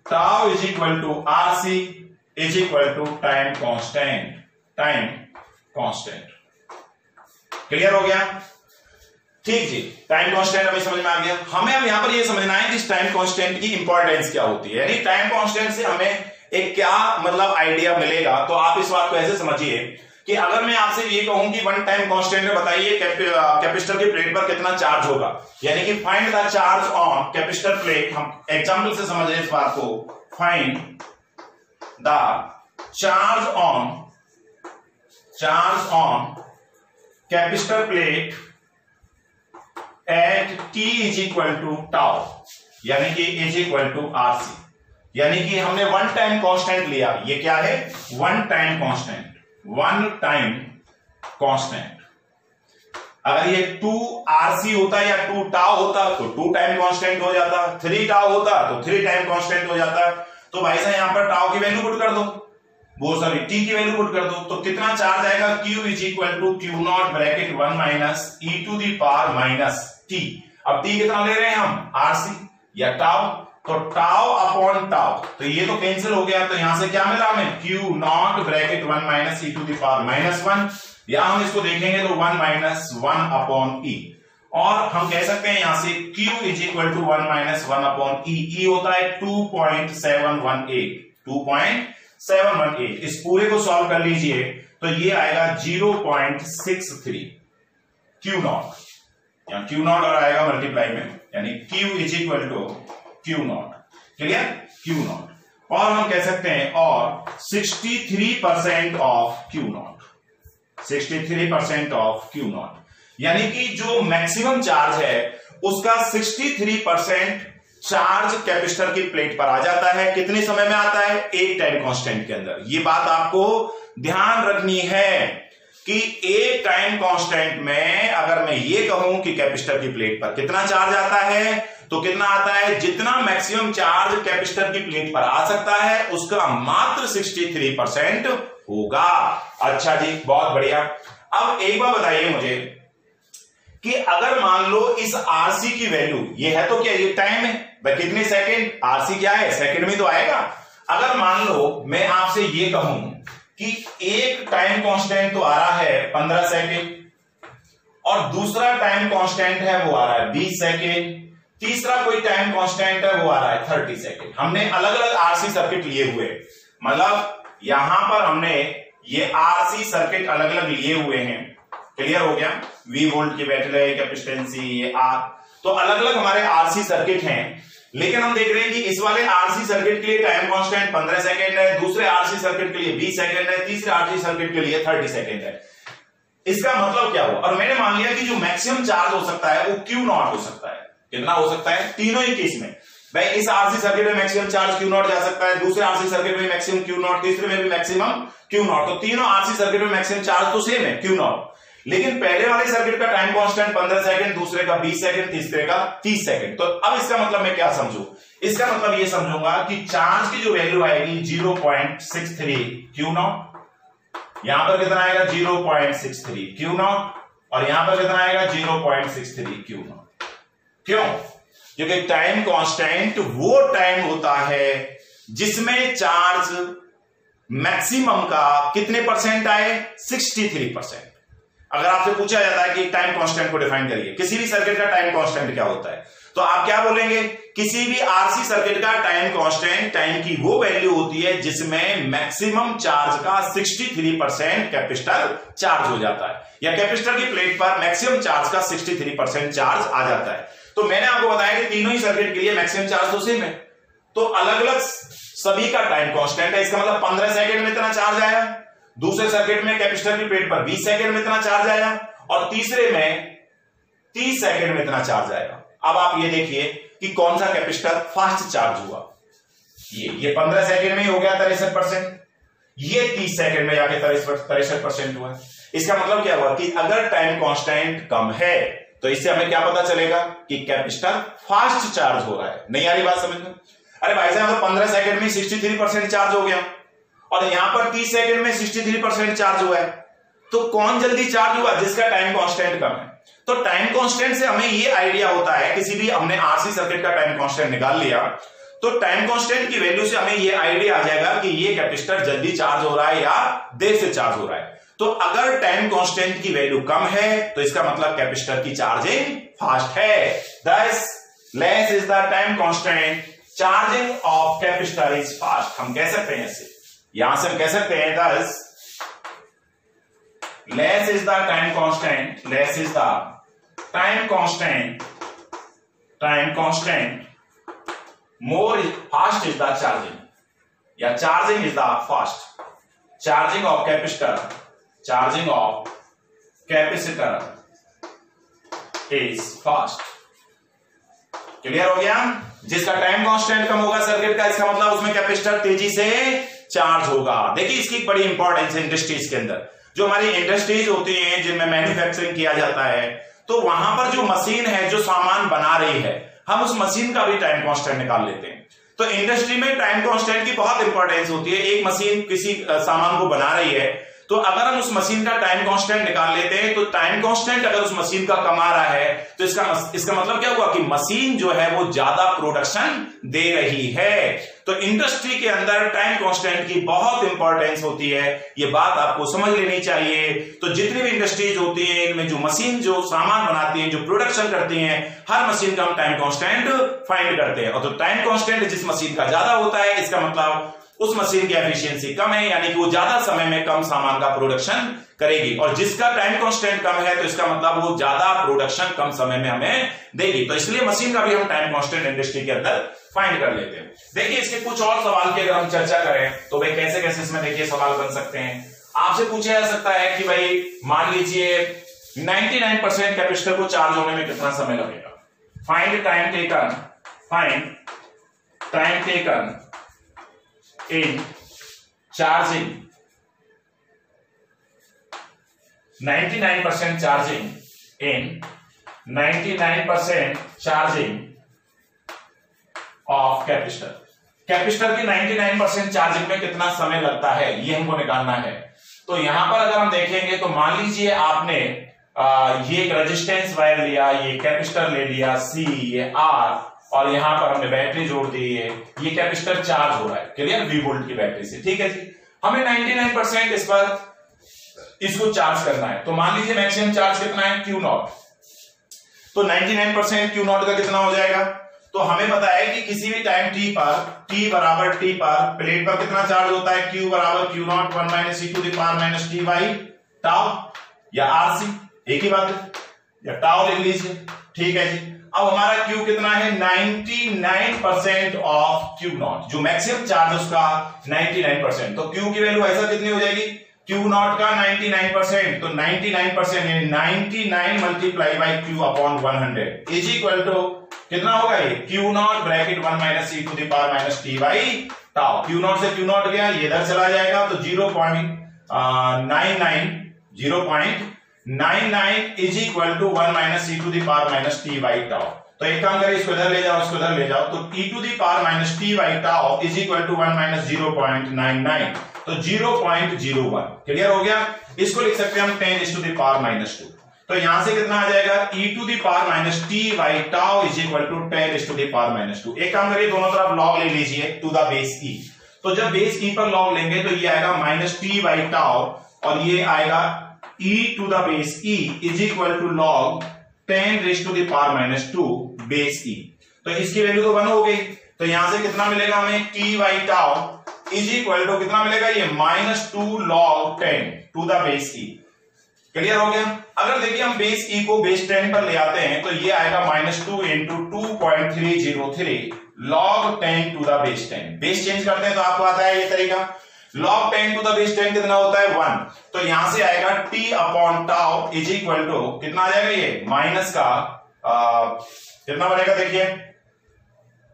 tau is equal to RC is equal to time constant. Time constant clear हो गया? ठीक जी, टाइम कांस्टेंट हमें समझ में आ गया। हमें अब यहां पर ये समझना है कि इस टाइम कांस्टेंट की इंपॉर्टेंस क्या होती है, यानी टाइम कांस्टेंट से हमें एक क्या मतलब आइडिया मिलेगा। तो आप इस बात को ऐसे समझिए कि अगर मैं आपसे ये कहूं कि वन टाइम कांस्टेंट में बताइए कैपेसिटर की प्लेट पर कितना चार्ज होगा, यानी कि find the charge on capacitor plate. हम एग्जांपल से समझ रहे हैं इस बात को। Find the charge on capacitor plate at t is equal to tau, यानी कि इज इक्वल टू आरसी। यानी कि हमने वन टाइम कांस्टेंट लिया। ये क्या है? One time constant. One time constant. अगर ये 2 आरसी होता या 2 टाउ होता तो 2 टाइम कांस्टेंट हो जाता, 3 टाउ होता तो 3 टाइम कांस्टेंट हो जाता। तो भाई साहब यहां पर टाउ की वैल्यू पुट कर दो, वो सॉरी टी की वैल्यू पुट कर दो, तो कितना चार्ज आएगा? Q is equal to Q0 bracket 1 minus e to the power minus T. अब टी कितना ले रहे हैं हम? आरसी या टाउ, तो टाउ अपॉन टाउ, तो ये तो कैंसिल हो गया। तो यहां से क्या मिला हमें? Q0 bracket 1 minus e to the power minus 1, या हम इसको देखेंगे तो 1 माइनस 1 अपॉन ई। और हम कह सकते हैं यहां से Q is equal to 1 minus 1 upon e. E होता है 2.718, 2.718। इस पूरे को सॉल्व कर लीजिए तो ये आएगा 0.63 Q0, या Q0 और आएगा मल्टीप्लाई में, यानी Q is equal to Q0। Clear? Q0। और हम कह सकते हैं और 63% ऑफ Q0, 63% ऑफ Q0, यानी कि जो मैक्सिमम चार्ज है उसका 63% चार्ज कैपेसिटर की प्लेट पर आ जाता है। कितने समय में आता है? एक टाइम कांस्टेंट के अंदर। ये बात आपको ध्यान रखनी है कि एक टाइम कांस्टेंट में अगर मैं ये कहूं कि कैपेसिटर की प्लेट पर कितना चार्ज आता है, तो कितना आता है? जितना मैक्सिमम चार्ज कैपेसिटर की प्लेट पर आ सकता है उसका मात्र 63% होगा। अच्छा जी, बहुत बढ़िया। अब एक बार बताइए मुझे कि अगर मान लो इस आरसी की वैल्यू, ये है तो क्या ये टाइम है भाई, कितने सेकंड? आरसी क्या है? सेकंड में तो आएगा। अगर मान लो मैं आपसे ये कहूं कि एक टाइम कांस्टेंट तो आ रहा है 15 सेकंड, और दूसरा टाइम कांस्टेंट है वो आ रहा है 20 सेकंड, तीसरा कोई टाइम कांस्टेंट है वो आ रहा है 30 सेकंड। हमने अलग अलग आरसी सर्किट लिए हुए, मतलब यहां पर हमने ये आरसी सर्किट अलग अलग लिए हुए हैं। क्लियर हो गया? V वोल्ट की बैटरी कैपेसिटेंसी, ये आर, तो अलग अलग हमारे आरसी सर्किट हैं। लेकिन हम देख रहे हैं कि इस वाले आरसी सर्किट के लिए टाइम कांस्टेंट 15 सेकंड है, दूसरे आरसी सर्किट के लिए 20 सेकंड है, तीसरे आरसी सर्किट के लिए 30 सेकंड है। इसका मतलब क्या हुआ? और मैंने मान लिया कि जो मैक्सिमम चार्ज हो सकता है वो Q नॉट हो सकता है। कितना हो सकता है? तीनों ही केस में। भाई इस आरसी सर्किट में मैक्सिमम चार्ज Q नॉट जा सकता है, दूसरे आरसी सर्किट में मैक्सिमम Q नॉट, तीसरे में भी मैक्सिमम Q नॉट। तो तीनों आरसी सर्किट में मैक्सिमम चार्ज तो सेम है Q नॉट, लेकिन पहले वाले सर्किट का टाइम कांस्टेंट 15 सेकंड, दूसरे का 20 सेकंड, तीसरे का 30 सेकंड। तो अब इसका मतलब मैं क्या समझू? इसका मतलब ये समझूंगा कि चार्ज की जो वैल्यू आएगी 0.63 Q नॉट, यहां पर कितना आएगा 0.63 Q नॉट, और यहां पर कितना आएगा 0.63 Q नॉट। क्यों? क्योंकि टाइम कांस्टेंट वो टाइम होता है जिसमें चार्ज मैक्सिमम का कितने परसेंट आए? 63%। अगर आपसे पूछा जाता है कि टाइम कांस्टेंट को डिफाइन करिए, किसी भी सर्किट का टाइम कांस्टेंट क्या होता है, तो आप क्या बोलेंगे? किसी भी आरसी सर्किट का टाइम कांस्टेंट टाइम की वो वैल्यू होती है जिसमें मैक्सिमम चार्ज का 63% कैपेसिटर चार्ज हो जाता है, या कैपेसिटर की प्लेट पर मैक्सिमम चार्ज का 63% चार्ज आ जाता है। तो मैंने आपको बताया कि तीनों ही सर्किट के लिए मैक्सिमम चार्ज तो सेम है, तो अलग अलग सभी का टाइम कांस्टेंट है। इसका मतलब 15 सेकंड में इतना चार्ज आया, दूसरे सर्किट में कैपेसिटर की प्लेट पर 20 सेकंड में इतना चार्ज आया, और तीसरे में 30 सेकंड में इतना चार्ज आएगा। अब आप ये देखिए कि कौन सा कैपेसिटर फास्ट चार्ज हुआ। ये 15 सेकंड में ही हो गया 63%, ये 30 सेकंड में जाके 63% हुआ। इसका मतलब क्या हुआ कि अगर टाइम कांस्टेंट कम है तो इससे हमें क्या पता चलेगा कि कैपेसिटर फास्ट चार्ज हो रहा है। नहीं आ रही बात समझ में? अरे भाई साहब, तो 15 सेकंड में 63% चार्ज हो गया और यहां पर 30 सेकंड में 63% चार्ज हुआ है, तो कौन जल्दी चार्ज हुआ? जिसका टाइम कांस्टेंट कम है। तो टाइम कांस्टेंट से हमें ये आइडिया होता है, किसी भी हमने आरसी सर्किट का टाइम कांस्टेंट निकाल लिया तो टाइम कांस्टेंट की वैल्यू से हमें ये आइडिया आ जाएगा कि ये कैपेसिटर जल्दी चार्ज हो रहा है या देर से चार्ज हो रहा है। तो अगर टाइम कांस्टेंट की वैल्यू कम है तो इसका मतलब कैपेसिटर की चार्जिंग फास्ट है। Thus less is the time constant, charging of capacitor is fast. हम कह सकते हैं ऐसे, यहां से हम कह सकते हैं thus less is the time constant, less is the time constant, more is fast is the charging, या charging is the fast, charging of capacitor is fast। Clear हो गया? जिसका टाइम कांस्टेंट कम होगा सर्किट का, इसका मतलब उसमें कैपेसिटर तेजी से चार्ज होगा। देखिए इसकी बड़ी इंपॉर्टेंस है इंडस्ट्रीज के अंदर। जो हमारी इंडस्ट्रीज होती हैं जिनमें मैन्युफैक्चरिंग किया जाता है, तो वहां पर जो मशीन है जो सामान बना रही है, हम उस मशीन का भी टाइम कांस्टेंट निकाल लेते हैं। तो इंडस्ट्री में टाइम कांस्टेंट की बहुत इंपॉर्टेंस होती है। एक मशीन किसी सामान को बना रही है, तो अगर हम उस मशीन का टाइम कांस्टेंट निकाल लेते हैं, तो टाइम कांस्टेंट अगर उस मशीन का कम आ रहा है तो इसका मतलब क्या हुआ कि मशीन जो है वो ज्यादा प्रोडक्शन दे रही है। तो इंडस्ट्री के अंदर टाइम कांस्टेंट की बहुत इंपॉर्टेंस होती है, ये बात आपको समझ लेनी चाहिए। तो जितनी भी इंडस्ट्रीज होती हैं इनमें जो मशीन जो सामान बनाती हैं, जो प्रोडक्शन करती हैं, हर मशीन का हम टाइम कांस्टेंट फाइंड करते हैं। और तो टाइम कांस्टेंट जिस मशीन का ज्यादा होता है, इसका मतलब उस मशीन की एफिशिएंसी कम है, यानी कि वो ज्यादा समय में कम सामान का प्रोडक्शन करेगी। और जिसका टाइम कांस्टेंट कम है तो इसका मतलब वो ज्यादा प्रोडक्शन कम समय में हमें देगी। तो इसलिए मशीन का भी हम टाइम कांस्टेंट इंडस्ट्री के अंदर फाइंड कर लेते हैं। देखिए इसके कुछ और सवाल की अगर हम चर्चा करें तो भाई कैसे कैसे इसमें देखिए सवाल बन सकते हैं। आपसे पूछा जा सकता है कि भाई मान लीजिए 99% कैपेसिटर को चार्ज होने में कितना समय लगेगा। Find time taken in charging 99% charging in 99% charging of capacitor। Capacitor की 99% चार्जिंग में कितना समय लगता है ये हमको निकालना है। तो यहां पर अगर हम देखेंगे तो मान लीजिए आपने ये एक रेजिस्टेंस वायर लिया, ये कैपेसिटर ले लिया C, ये R, और यहां पर हमने बैटरी जोड़ दी है, ये कैपेसिटर चार्ज हो रहा है। क्लियर? 20 वोल्ट की बैटरी से। ठीक है जी, हमें 99% इस पर इसको चार्ज करना है। तो मान लीजिए मैक्सिमम चार्ज कितना है Q नॉट, तो 99% Q नॉट का कितना हो जाएगा? तो हमें पता है कि किसी भी टाइम t बराबर t पर प्लेट पर कितना चार्ज होता है, Q बराबर Q naught 1 minus e to the power minus t by tau, या RC एक ही बात है, या टाउ लिख लीजिए। ठीक है जी। अब हमारा Q कितना है 99% ऑफ Q नॉट, जो मैक्सिमम चार्ज उसका 99%, तो Q की वैल्यू ऐसा कितनी हो जाएगी Q नॉट का 99%, तो 99% यानी 99 multiply by Q upon 100 is equal to कितना होगा ये Q naught bracket 1 minus e to the power minus t by tau. Q naught से Q नॉट गया, ये इधर चला जाएगा तो 0.99 is equal to 1 minus e to the power minus t by tau. तो एक काम करें, इसको इधर ले जाओ, इसको इधर ले जाओ, तो e to the power minus t by tau is equal to 1 minus 0.99, तो 0.01 क्लियर हो गया। इसको लिख सकते हैं हम 10 is to the power minus 2, तो यहां से कितना आ जाएगा e to the power minus t by tau is equal to 10 is to the power minus 2। एक काम करिए, दोनों तरफ लॉग ले लीजिए टू द बेस e, तो जब बेस e पर लॉग लेंगे तो ये आएगा माइनस t बाई टाउ और ये आएगा e to the base e is equal to log 10 raise to the power minus 2 base e, तो इसकी वैल्यू तो 1 हो गई, तो यहां से कितना मिलेगा हमें t by tau is equal to कितना मिलेगा ये minus 2 log 10 to the base e। Clear हो गया। अगर देखिए हम बेस e को बेस 10 पर ले आते हैं तो ये आएगा minus 2 into 2.303 log 10 to the base 10। Base change करते हैं तो आपको आता है ये तरीका, लॉग 10 टू द बेस 10 कितना होता है 1, तो यहां से आएगा t upon tau is equal to कितना आ जाएगा ये माइनस का कितना बनेगा, देखिए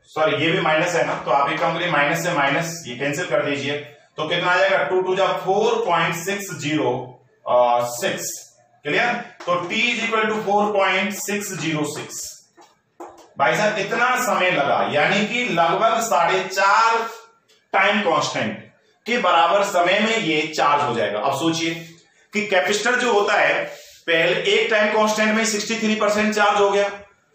सॉरी ये भी माइनस है ना, तो आप एक काम करिए माइनस से माइनस ये कैंसिल कर दीजिए, तो कितना आ जाएगा 2 टू जा 4.606 क्लियर, तो t इज इक्वल टू 4.606। भाई साहब इतना समय लगा, यानी कि लगभग 4.5 टाइम कांस्टेंट के बराबर समय में ये चार्ज हो जाएगा। अब सोचिए कि कैपेसिटर जो होता है पहले एक टाइम कांस्टेंट में 63% चार्ज हो गया,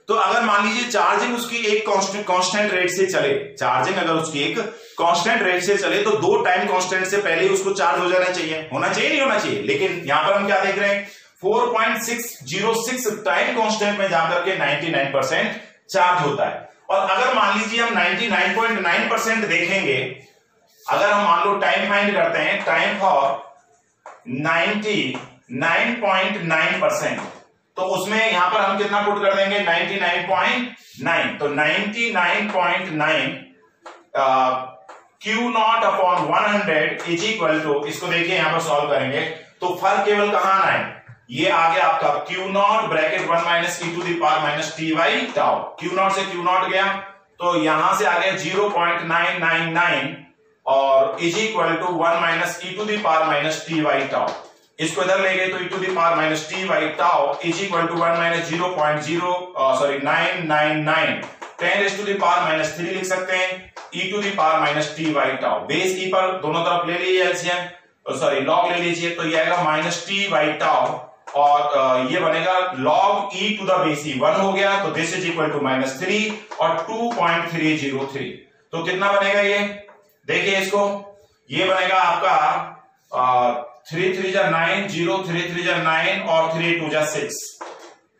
तो अगर मान लीजिए चार्जिंग उसकी एक कांस्टेंट रेट से चले, चार्जिंग अगर उसकी एक कांस्टेंट रेट से चले तो 2 टाइम कांस्टेंट से पहले उसको चार्ज हो जाना चाहिए, होना चाहिए नहीं होना चाहिए, लेकिन यहां पर हम क्या देख रहे हैं 4.606 टाइम कांस्टेंट में जाकर के 99% चार्ज होता है। और अगर मान लीजिए हम 99.9% देखेंगे, अगर हम मान लो टाइम फाइंड करते हैं, टाइम फॉर 99.9%, तो उसमें यहां पर हम कितना पुट कर देंगे 99.9, तो 99.9 Q naught upon 100 is equal to, इसको देखिए यहां पर सॉल्व करेंगे तो फर्क केवल कहां आना है, ये आ गया आपका Q naught bracket 1 minus e to the power minus t by tau. Q naught से Q नॉट गया तो यहां से आ गया 0.999 और is equal to 1 minus e to the power minus t by tau. इसको इधर ले गए तो e to the power minus t by tau is equal to 1 minus 999 10 raise to the power minus 3 लिख सकते हैं e to the power minus t by tau. Base e पर दोनों तरफ ले लीजिए एलसीएम, सॉरी लॉग ले लीजिए, तो ये आएगा माइनस t बाई टाउ और ये बनेगा log e to the base e 1 हो गया, तो this is equal to minus 3 और 2.303, तो कितना बनेगा ये देखिए इसको, ये बनेगा आपका 3 3 जा 9 0 3 3 जा 9 और 3 2 जा 6,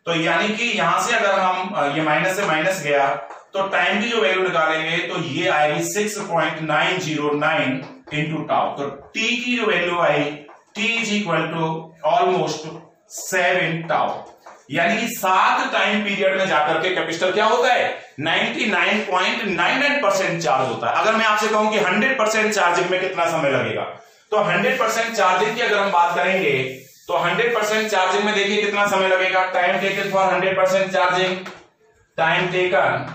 तो यानी कि यहां से अगर हम ये माइनस से माइनस गया तो टाइम की जो वैल्यू निकालेंगे तो ये आएगी 6.909 इंटू टाउ, तो t की जो वैल्यू आई t is equal to almost 7 tau, यानी कि 7 टाइम पीरियड में जाकर के कैपेसिटर क्या होता है 99.99% चार्ज होता है। अगर मैं आपसे कहूं कि 100% चार्जिंग में कितना समय लगेगा, तो 100% चार्जिंग की अगर हम बात करेंगे तो 100% चार्जिंग में देखिए कितना समय लगेगा, time taken for 100% charging, time taken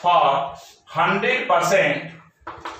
for 100%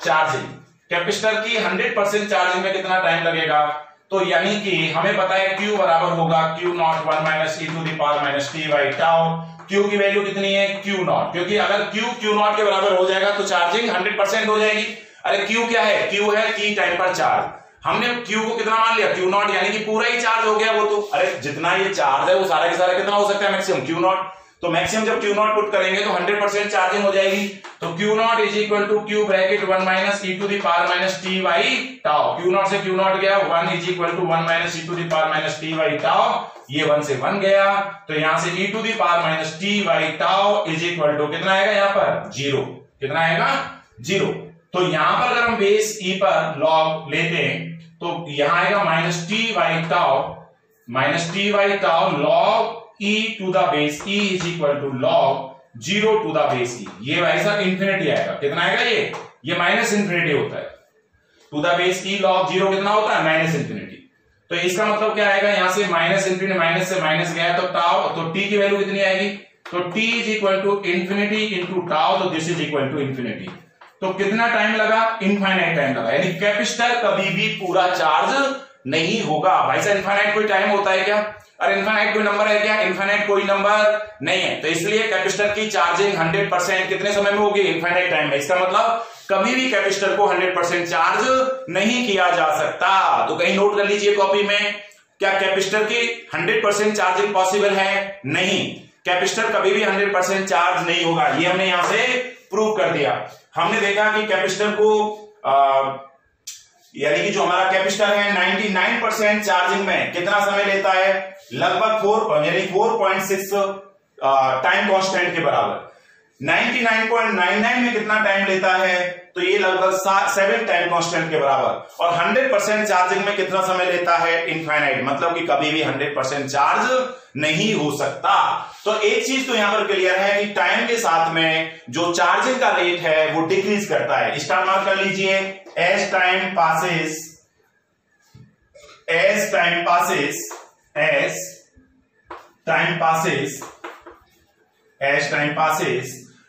charging, capacitor की 100% चार्जिंग में कितना टाइम लगेगा, तो यानी कि हमें पता है Q बराबर होगा Q naught 1 minus e to the power minus t by tau. Q की वैल्यू कितनी है Q नॉट, क्योंकि अगर Q नॉट के बराबर हो जाएगा तो चार्जिंग 100% हो जाएगी। अरे Q क्या है, Q है t टाइम पर चार्ज, हमने Q को कितना मान लिया Q नॉट, यानी कि पूरा ही चार्ज हो गया वो, तो अरे जितना ये चार्ज है वो सारा के सारा कितना हो सकता है मैक्सिमम Q नॉट, तो मैक्सिमम जब Q नॉट पुट करेंगे तो 100% चार्जिंग हो जाएगी, तो Q naught is equal to Q bracket 1 minus e to the power minus t by tau. Q naught से Q नॉट गया 1 is equal to 1 minus e to the power minus t by tau, ये 1 से 1 गया, तो यहां से e to the power minus t by tau is equal to कितना आएगा यहाँ पर 0, कितना आएगा 0, तो यहां पर अगर हम बेस e पर लॉग लेते हैं तो यहां आएगा minus t by tau log e to the base e is equal to log 0 to the base e। ये भाई साहब इंफिनिटी आएगा, कितना आएगा ये माइनस इंफिनिटी होता है। To the base e log 0 कितना होता है, माइनस इंफिनिटी। तो इसका मतलब क्या आएगा, यहां से माइनस इंफिनिटी, माइनस से माइनस गया तो टाउ, तो t की वैल्यू कितनी आएगी, तो t is equal to infinity into tau, तो this is equal to infinity. तो कितना टाइम लगा, इनफाइनाइट टाइम लगा, यानी कैपेसिटर कभी भी पूरा चार्ज नहीं होगा। भाई साहब इनफाइनाइट कोई टाइम होता है क्या, अरे इनफाइनाइट कोई नंबर है क्या, इनफाइनाइट कोई नंबर नहीं है। तो इसलिए कैपेसिटर की चार्जिंग 100% कितने समय में होगी, इनफाइनाइट टाइम में। इसका मतलब कभी भी कैपेसिटर को 100% चार्ज नहीं किया जा सकता। तो कहीं नोट कर लीजिए कॉपी में, क्या कैपेसिटर की 100% चार्जिंग पॉसिबल है, नहीं, कैपेसिटर कभी भी 100% चार्ज नहीं होगा। ये हमने यहां से प्रूव कर दिया। हमने देखा कि कैपेसिटर को यानी कि जो हमारा कैपेसिटर है 99% चार्जिंग में कितना समय लेता है, लगभग 4.6 टाइम कांस्टेंट के बराबर। 99.99 में कितना टाइम लेता है, तो ये लगभग 7 टाइम कांस्टेंट के बराबर। और 100% चार्जिंग में कितना समय लेता है, इनफाइनाइट, मतलब कि कभी भी 100% चार्ज नहीं हो सकता। तो एक चीज तो यहां पर क्लियर है कि टाइम के साथ में जो चार्जिंग का रेट है वो डिक्रीज करता है। स्टार मार्क कर लीजिए, as time passes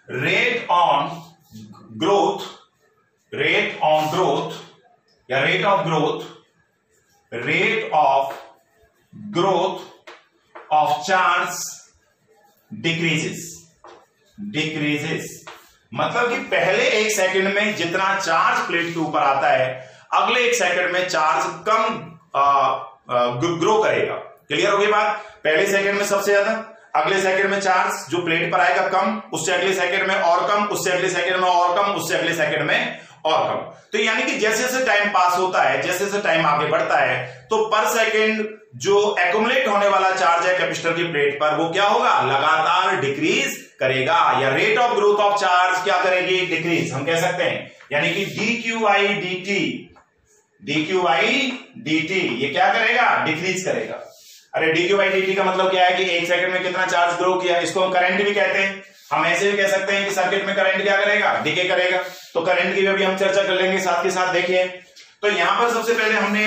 rate on growth या rate of growth of charge decreases। मतलब कि पहले 1 सेकंड में जितना चार्ज प्लेट के ऊपर आता है, अगले 1 सेकंड में चार्ज कम ग्रो करेगा। क्लियर हो गई बात, पहले सेकंड में सबसे ज्यादा, अगले सेकंड में चार्ज जो प्लेट पर आएगा कम, उससे अगले सेकंड में और कम, उससे अगले सेकंड में और कम, उससे अगले सेकंड में और कम। तो यानी कि जैसे जैसे टाइम पास होता है, जैसे जैसे टाइम आगे बढ़ता है, तो पर सेकंड जो एक्युमुलेट होने वाला चार्ज है कैपेसिटर की प्लेट पर, वो क्या होगा, लगातार डिक्रीज करेगा, या rate of growth of charge क्या करेगी, डिक्रीज हम कह सकते हैं। यानी कि dqi dt ये क्या करेगा, डिक्रीज करेगा। अरे dqi dt का मतलब क्या है कि 1 सेकंड में कितना चार्ज ग्रो किया, इसको हम करंट भी कहते हैं। हम ऐसे भी कह सकते हैं कि सर्किट में करंट क्या करेगा, डिके करेगा। तो करंट की भी हम चर्चा कर लेंगे साथ के साथ। देखिए, तो यहां पर सबसे पहले हमने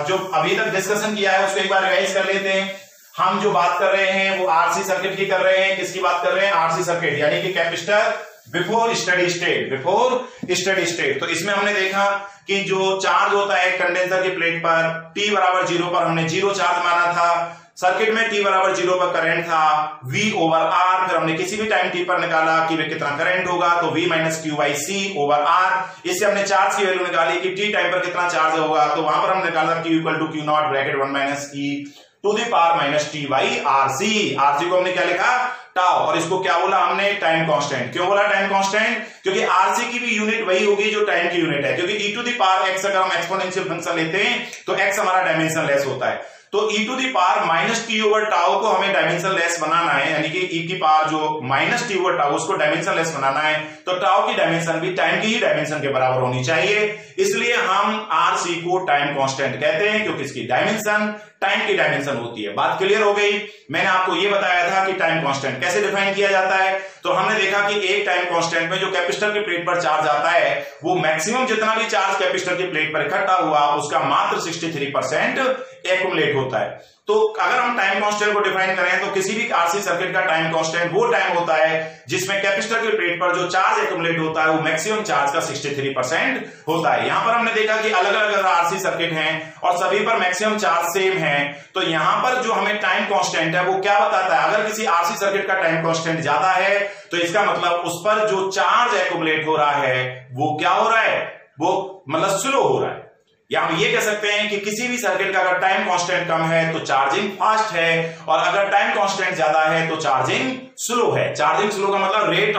जो अभी तक डिस्कशन किया है उसको एक बार रिवाइज कर लेते हैं। हम जो बात कर रहे हैं वो आरसी सर्किट की कर रहे हैं। किसकी बात कर रहे हैं, आरसी सर्किट, यानी कि कैपेसिटर बिफोर स्टडी स्टेट। तो इसमें हमने देखा कि जो चार्ज होता है कंडेंसर की प्लेट पर, t बराबर 0 पर हमने 0 चार्ज माना था। सर्किट में t बराबर 0 पर करंट था v ओवर r, फिर हमने किसी भी टाइम t पर निकाला कि वे कितना करंट होगा, तो v minus Q by C over r। इससे हमने चार्ज की वैल्यू निकाली कि t टाइम पर कितना चार्ज होगा, तो वहां पर हमने निकाला q equal to Q not bracket 1 minus e to the power minus T by RC. RC को हमने क्या लिखा, टाउ, और इसको क्या बोला हमने, टाइम कांस्टेंट। क्यों बोला टाइम कांस्टेंट, क्योंकि आरसी की भी यूनिट वही होगी जो टाइम की यूनिट है। क्योंकि e to the power x अगर हम एक्सपोनेंशियल फंक्शन लेते हैं तो x हमारा डायमेंशन लेस होता है। तो e to the power minus T over tau को हमें डायमेंशन लेस बनाना है, यानी कि e की पावर जो माइनस टी ओवर टाउ उसको डायमेंशन लेस बनाना है, तो टाउ की डायमेंशन भी टाइम की ही डायमेंशन के बराबर होनी चाहिए। इसलिए हम आरसी को टाइम कांस्टेंट कहते हैं, क्योंकि इसकी डायमेंशन टाइम की डायमेंशन होती है। बात क्लियर हो गई। मैंने आपको यह बताया था कि टाइम कांस्टेंट कैसे डिफाइन किया जाता है। तो हमने देखा कि एक टाइम कांस्टेंट में जो कैपेसिटर की प्लेट पर चार्ज आता है, वो मैक्सिमम जितना भी चार्ज कैपेसिटर की प्लेट पर इकट्ठा हुआ उसका मात्र 63% एक्युमुलेट होता है। तो अगर हम टाइम कांस्टेंट को डिफाइन करें तो किसी भी आरसी सर्किट का टाइम कांस्टेंट वो टाइम होता है जिसमें कैपेसिटर की प्लेट पर जो चार्ज एक्युमुलेट होता है वो मैक्सिमम चार्ज का 63% होता है। यहां पर हमने देखा कि अलग अलग आरसी सर्किट हैं और सभी पर मैक्सिमम चार्ज सेम है। तो यहां पर जो हमें टाइम कांस्टेंट है वो क्या बताता है, अगर किसी आरसी सर्किट का टाइम कांस्टेंट ज्यादा है तो इसका मतलब उस पर जो चार्ज एक्युमुलेट हो रहा है वो क्या हो रहा है, वो मतलब स्लो हो रहा है। या हम ये कह सकते हैं कि किसी भी सर्किट का अगर टाइम कांस्टेंट कम है तो चार्जिंग फास्ट है, और अगर टाइम कांस्टेंट ज्यादा है तो चार्जिंग स्लो है। चार्जिंग स्लो का मतलब rate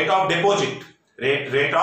of deposit rate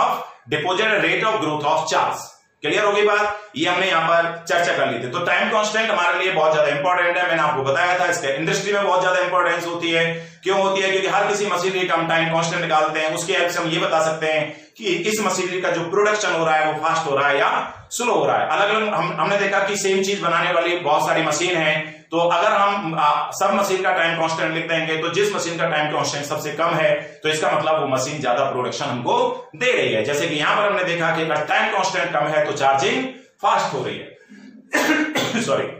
of growth of charge. Clear हो गई बात, ये हमने यहां पर चर्चा कर ली थी। तो टाइम कांस्टेंट हमारे लिए बहुत ज्यादा इंपॉर्टेंट है। मैंने आपको बताया था इसका इंडस्ट्री में बहुत ज्यादा इंपॉर्टेंस होती है। क्यों होती है, क्योंकि हर किसी मशीनरी का हम टाइम कांस्टेंट निकालते हैं, उसकी हेल्प से हम ये बता सकते हैं कि इस मशीनरी का जो प्रोडक्शन हो रहा है वो फास्ट हो रहा है या स्लो हो रहा है। अलग अलग हमने देखा कि सेम चीज बनाने वाली बहुत सारी मशीन है, तो अगर हम सब मशीन का टाइम कांस्टेंट लिख देंगे तो जिस मशीन का टाइम कांस्टेंट सबसे कम है तो इसका मतलब वो मशीन ज्यादा प्रोडक्शन हमको दे रही है। जैसे कि यहां पर हमने देखा कि अगर टाइम कांस्टेंट कम है तो चार्जिंग फास्ट हो रही है। सॉरी।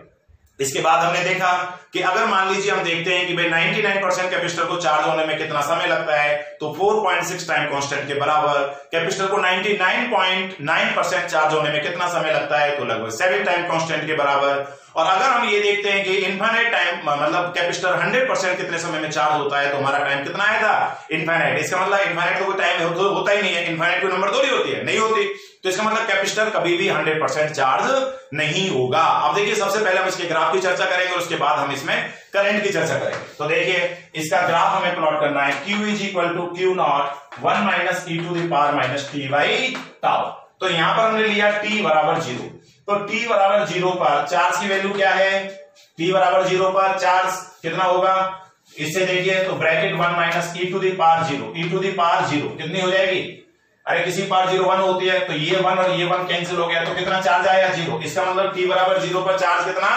इसके बाद हमने देखा कि अगर मान लीजिए हम देखते हैं कि भाई 99% कैपेसिटर को चार्ज होने में कितना समय लगता है तो 4.6 टाइम कांस्टेंट के बराबर। कैपेसिटर को 99.9% चार्ज होने में कितना समय लगता है तो लगभग 7 टाइम कांस्टेंट के बराबर। और अगर हम ये देखते हैं कि इनफाइनाइट टाइम मतलब कैपेसिटर 100% कितने समय में चार्ज होता है तो हमारा टाइम कितना आएगा इनफाइनाइट। इसका मतलब इनफाइनाइट तो कोई टाइम होता ही नहीं है, इनफाइनाइट कोई नंबर थोड़ी होती है, नहीं होती। तो इसका मतलब कैपेसिटर कभी भी 100% चार्ज नहीं होगा। अब देखिए सबसे पहले हम इसके ग्राफ की चर्चा करेंगे और उसके बाद हम इसमें करंट की चर्चा करेंगे। तो देखिए इसका ग्राफ हमें प्लॉट करना है Q is equal to Q naught 1 minus e to the power minus t by tau. तो यहां पर हमने लिया t बराबर 0। तो t बराबर 0 पर चार्ज की वैल्यू क्या है? t बराबर 0 पर चार्ज कितना होगा? इससे देखिए तो bracket 1 minus e to the power 0, e to the power 0 कितनी हो जाएगी? अरे किसी पावर 0 1 होती है तो ये 1 और ये 1 कैंसिल हो गया तो कितना चार्ज आया? 0। इसका मतलब t बराबर 0 पर चार्ज कितना?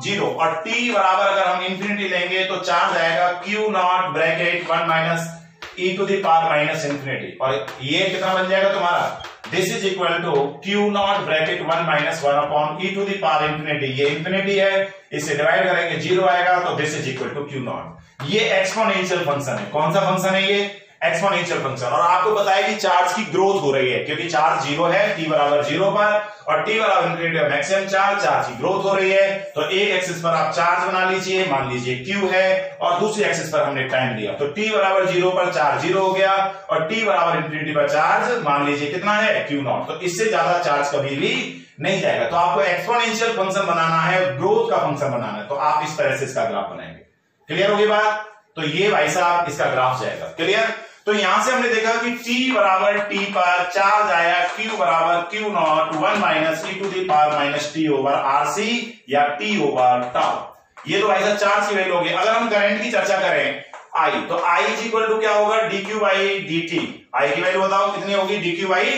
0। और t बराबर अगर हम इंफिनिटी लेंगे तो चार्ज आएगा Q naught bracket 1 minus e to the power minus infinity. और ये कितना बन जाएगा तुम्हारा? This is equal to Q naught bracket 1 minus 1 upon e to the power infinity. ये इंफिनिटी है, इसे डिवाइड करेंगे 0 आएगा तो this is equal to Q naught. ये एक्सपोनेंशियल फंक्शन है। कौन सा फंक्शन है ये? Exponential function. और आपको बताया कि चार्ज की ग्रोथ हो रही है क्योंकि चार्ज 0 है t बराबर 0 पर और t बराबर इंफिनिटी पर मैक्सिमम चार्ज की ग्रोथ हो रही है। तो एक एक्सिस पर आप चार्ज बना लीजिए, मान लीजिए q है और दूसरी एक्सिस पर हमने टाइम लिया तो t बराबर 0 पर चार्ज 0 हो गया और t बराबर इंफिनिटी पर चार्ज मान लीजिए कितना है? q naught. तो इससे ज्यादा चार्ज कभी भी नहीं जाएगा। तो आपको एक्सपोनेंशियल फंक्शन बनाना है, ग्रोथ का फंक्शन बनाना है, तो आप इस तरह से इसका ग्राफ बनाएंगे। क्लियर होगी बात? तो ये भाई साहब इसका ग्राफ जाएगा। क्लियर? तो यहां से हमने देखा कि t बराबर t पर चार्ज आया q बराबर q naught 1 minus e to the power minus t over RC या t ओवर टाउ। ये तो भाई साहब चार्ज की वैल्यू होगी। अगर हम करंट की चर्चा करें I तो I इज इक्वल टू क्या होगा? dq by dt। I की वैल्यू बताओ कितनी होगी? dq by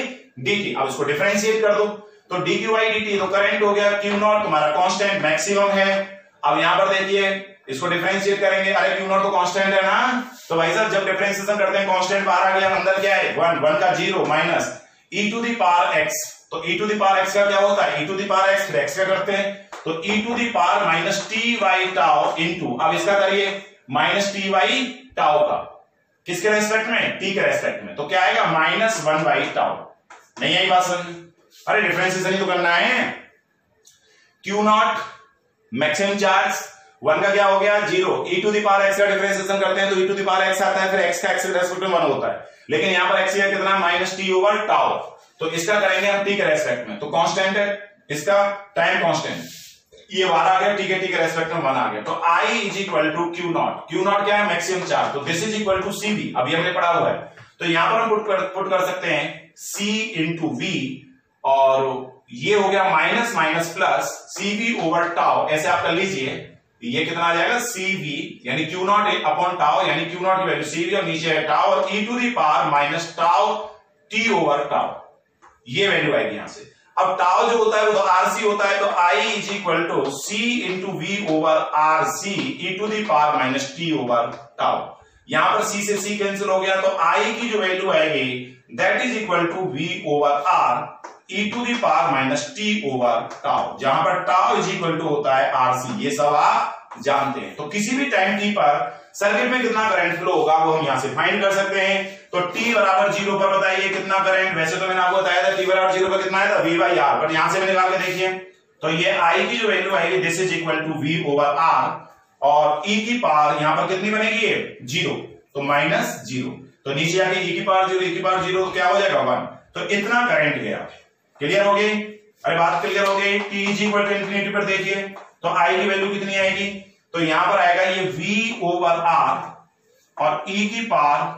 dt। अब इसको डिफरेंशिएट कर दो तो dq बाई dt तो करंट हो गया, q नॉट तुम्हारा कांस्टेंट मैक्सिमम है। अब यहां पर देखिए इसको डिफरेंशिएट करेंगे, अरे q नॉट तो कांस्टेंट है ना, तो भाई साहब जब डिफरेंशिएशन करते हैं कांस्टेंट बाहर आ गया, अंदर क्या है? 1 का 0 minus e to the power x। तो e to the power x का क्या होता है? e to the power x फिर x का करते हैं तो e to the power minus t by tau into, अब इसका करिए माइनस t बाई टाउ का, किसके रेस्पेक्ट में? t के रेस्पेक्ट में। तो क्या आएगा? Minus 1 by tau. नहीं आई बात समझ? अरे डिफरेंशिएशन ही तो करना है। q नॉट मैक्सिमम चार्ज 1 का क्या हो गया? 0। e to the power x का डिफरेंशिएशन करते हैं तो e to the power x आता है, फिर x का x के रेस्पेक्ट में 1 होता है, लेकिन यहां पर x का कितना? Minus t over tau. तो इसका करेंगे हम t के रेस्पेक्ट में, तो कांस्टेंट है इसका टाइम कांस्टेंट, ये 1 आ गया, t के रेस्पेक्ट में 1 आ गया। तो I is equal to Q not. Q not क्या है? Maximum charge. तो this is equal to CV। अभी हमने पढ़ा हुआ है तो यहां पर हम पुट कर सकते हैं C इंटू V और ये हो गया minus minus plus CV over tau. ऐसे आप कर लीजिए, ये कितना आ जाएगा? CV यानी Q नॉट अपॉन टाउ यानी Q नॉट की वैल्यू CV और नीचे है टाउ और e to the power minus tau t over tau, ये वैल्यू आएगी यहां से। अब टाउ जो होता है वो तो RC होता है तो I is equal to C into V over RC e to the power minus t over tau. यहां पर C से C कैंसिल हो गया तो I की जो वैल्यू आएगी that is equal to V over R e to the power minus t over tau, जहां पर टाउ इज इक्वल टू होता है RC। ये सब आप जानते हैं। तो किसी भी टाइम t पर सर्किट में कितना करंट फ्लो होगा वो हम यहां से फाइंड कर सकते हैं। तो t बराबर 0 पर बताइए कितना करंट? वैसे तो मैंने आपको बताया था t बराबर 0 पर कितना आया था? V बाई R, पर यहां से मैंने निकाल के देखिए तो ये I की जो वैल्यू आएगी this is equal to V over R और e की पावर यहां पर कितनी बनेगी? 0, तो माइनस 0। तो नीचे आके e की पावर 0, e की पावर 0 तो क्या हो जाएगा? 1। तो इतना करंट गया। क्लियर हो गई? अरे बात क्लियर हो गई? t is equal to infinity पर देखिए तो I की वैल्यू कितनी आएगी? तो यहां पर आएगा ये V ओवर R और e की पावर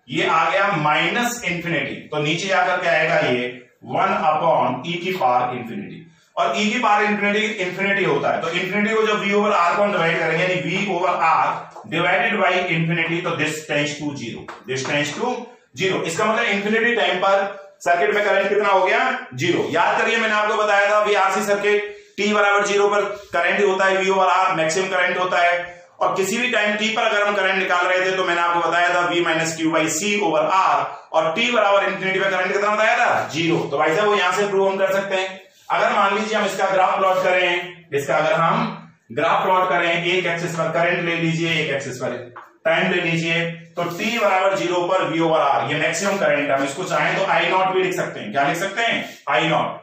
ये आ गया माइनस इंफिनिटी, तो नीचे आकर क्या आएगा? ये 1 अपॉन e की पावर इंफिनिटी। और e की पावर इंफिनिटी होता है तो इंफिनिटी को जब v ओवर r को डिवाइड करेंगे यानी v over r divided by infinity तो this tends to 0, this tends to 0। इसका मतलब इंफिनिटी टाइम पर सर्किट में करंट कितना हो गया? 0। याद करिए मैंने आपको बताया था VRC सर्किट t बराबर 0 पर करंट होता है v over r, maximum current होता है। और किसी भी टाइम t पर अगर हम करंट निकाल रहे थे तो मैंने आपको बताया था v minus Q by C over r, और t बराबर इंफिनिटी पे करंट कितना बताया था 0। तो भाई साहब वो यहां से प्रूव हम कर सकते हैं। अगर मान लीजिए हम इसका ग्राफ प्लॉट करें, इसका अगर हम ग्राफ प्लॉट करें, एक एक्सिस पर करंट ले लीजिए, एक एक्सिस पर टाइम ले लीजिए, तो t बराबर 0 पर v ओवर r ये मैक्सिमम करंट, हम इसको चाहें तो आई नॉट भी लिख सकते हैं। क्या लिख सकते हैं? आई नॉट।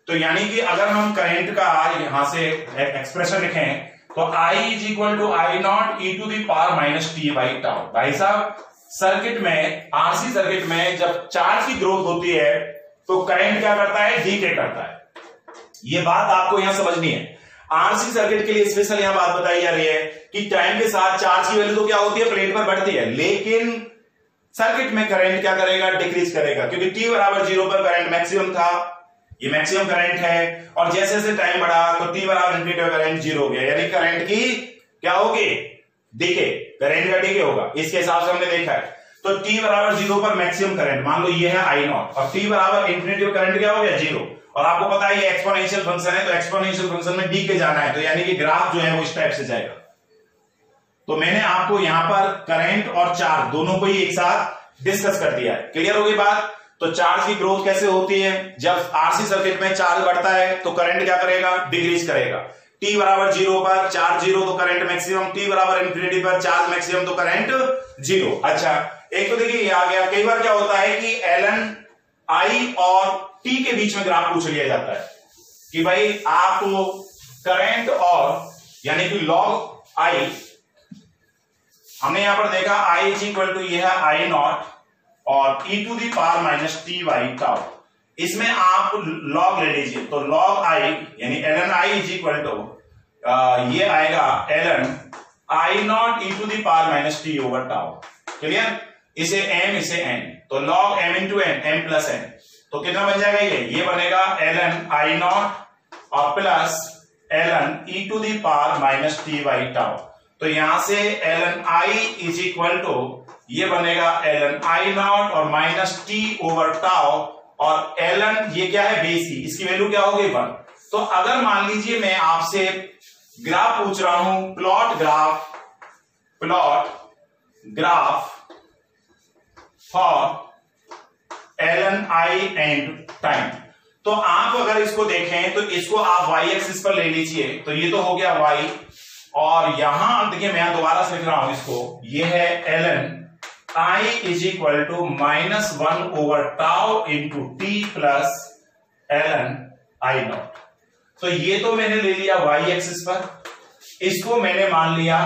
तो यानी कि अगर हम करंट का यहां से एक्सप्रेशन लिखें तो I is equal to I naught E to the power minus T by tau. भाई साहब सर्किट में, आरसी सर्किट में जब चार्ज की ग्रोथ होती है तो करंट क्या करता है? डीके करता है। ये बात आपको यहां समझनी है। आरसी सर्किट के लिए स्पेशल यहां बात बताई जा रही है कि टाइम के साथ चार्ज की वैल्यू तो क्या होती है? प्लेट पर बढ़ती है, लेकिन सर्किट में करंट क्या करेगा? डिक्रीज करेगा, क्योंकि टी बराबर 0 पर करंट मैक्सिमम था, ये मैक्सिमम करंट है, और जैसे जैसे टाइम बढ़ा तो टी बराबर इंफिनिटी पर करंट 0 हो गया, यानी करंट की क्या होगी? डिके, करंट का डिके होगा। इसके हिसाब से हमने देखा है। तो टी बराबर 0 पर मैक्सिमम करंट, मान लो ये है आई नॉट, और टी बराबर इंफिनिटी पर करंट क्या हो गया? 0। और आपको पता है ये एक्सपोनेंशियल फंक्शन है, तो एक्सपोनेंशियल फंक्शन में डी के जाना है, तो यानी कि ग्राफ जो है वो इस टाइप से जाएगा। तो मैंने आपको यहां पर करंट और चार्ज दोनों को ही एक साथ डिस्कस कर दिया है। क्लियर हो गई बात? तो चार्ज की ग्रोथ कैसे होती है? जब आरसी सर्किट में चार्ज बढ़ता है तो करंट क्या करेगा? डिक्रीज करेगा। टी बराबर 0 पर चार्ज 0 तो करंट मैक्सिमम, टी बराबर इंफिनिटी पर चार्ज मैक्सिमम तो करंट 0। अच्छा, एक तो देखिए ये आ गया। कई बार क्या होता है कि ln I और t के बीच में ग्राफ पूछ लिया जाता है कि भाई आपको करंट और यानी कि log I, हमने यहां पर देखा I इज इक्वल टू ये है आई नॉट और e to the power minus T by tau. इसमें आप log ले लीजिए, तो log I यानी ln I is equal to ये आएगा ln I naught e to the power minus T over tau. Clear? इसे m, इसे n, तो log m into n, m plus n, तो कितना बन जाएगा? ये बनेगा ln I नॉट और plus ln e to the power minus T by tau. तो यहां से ln I is equal to ये बनेगा ln I नॉट और माइनस टी ओवर टाउ, और ln ये क्या है? बेस ही, इसकी वैल्यू क्या होगी? 1। तो अगर मान लीजिए मैं आपसे ग्राफ पूछ रहा हूं, plot graph for ln I and time, तो आप अगर इसको देखें तो इसको आप y एक्सिस पर ले लीजिए, तो ये तो हो गया y, और यहां देखिए मैं दोबारा से लिख रहा हूं इसको, ये है ln I is equal to minus 1 over tau into T plus ln I naught. तो ये तो मैंने ले लिया y एक्सिस पर, इसको मैंने मान लिया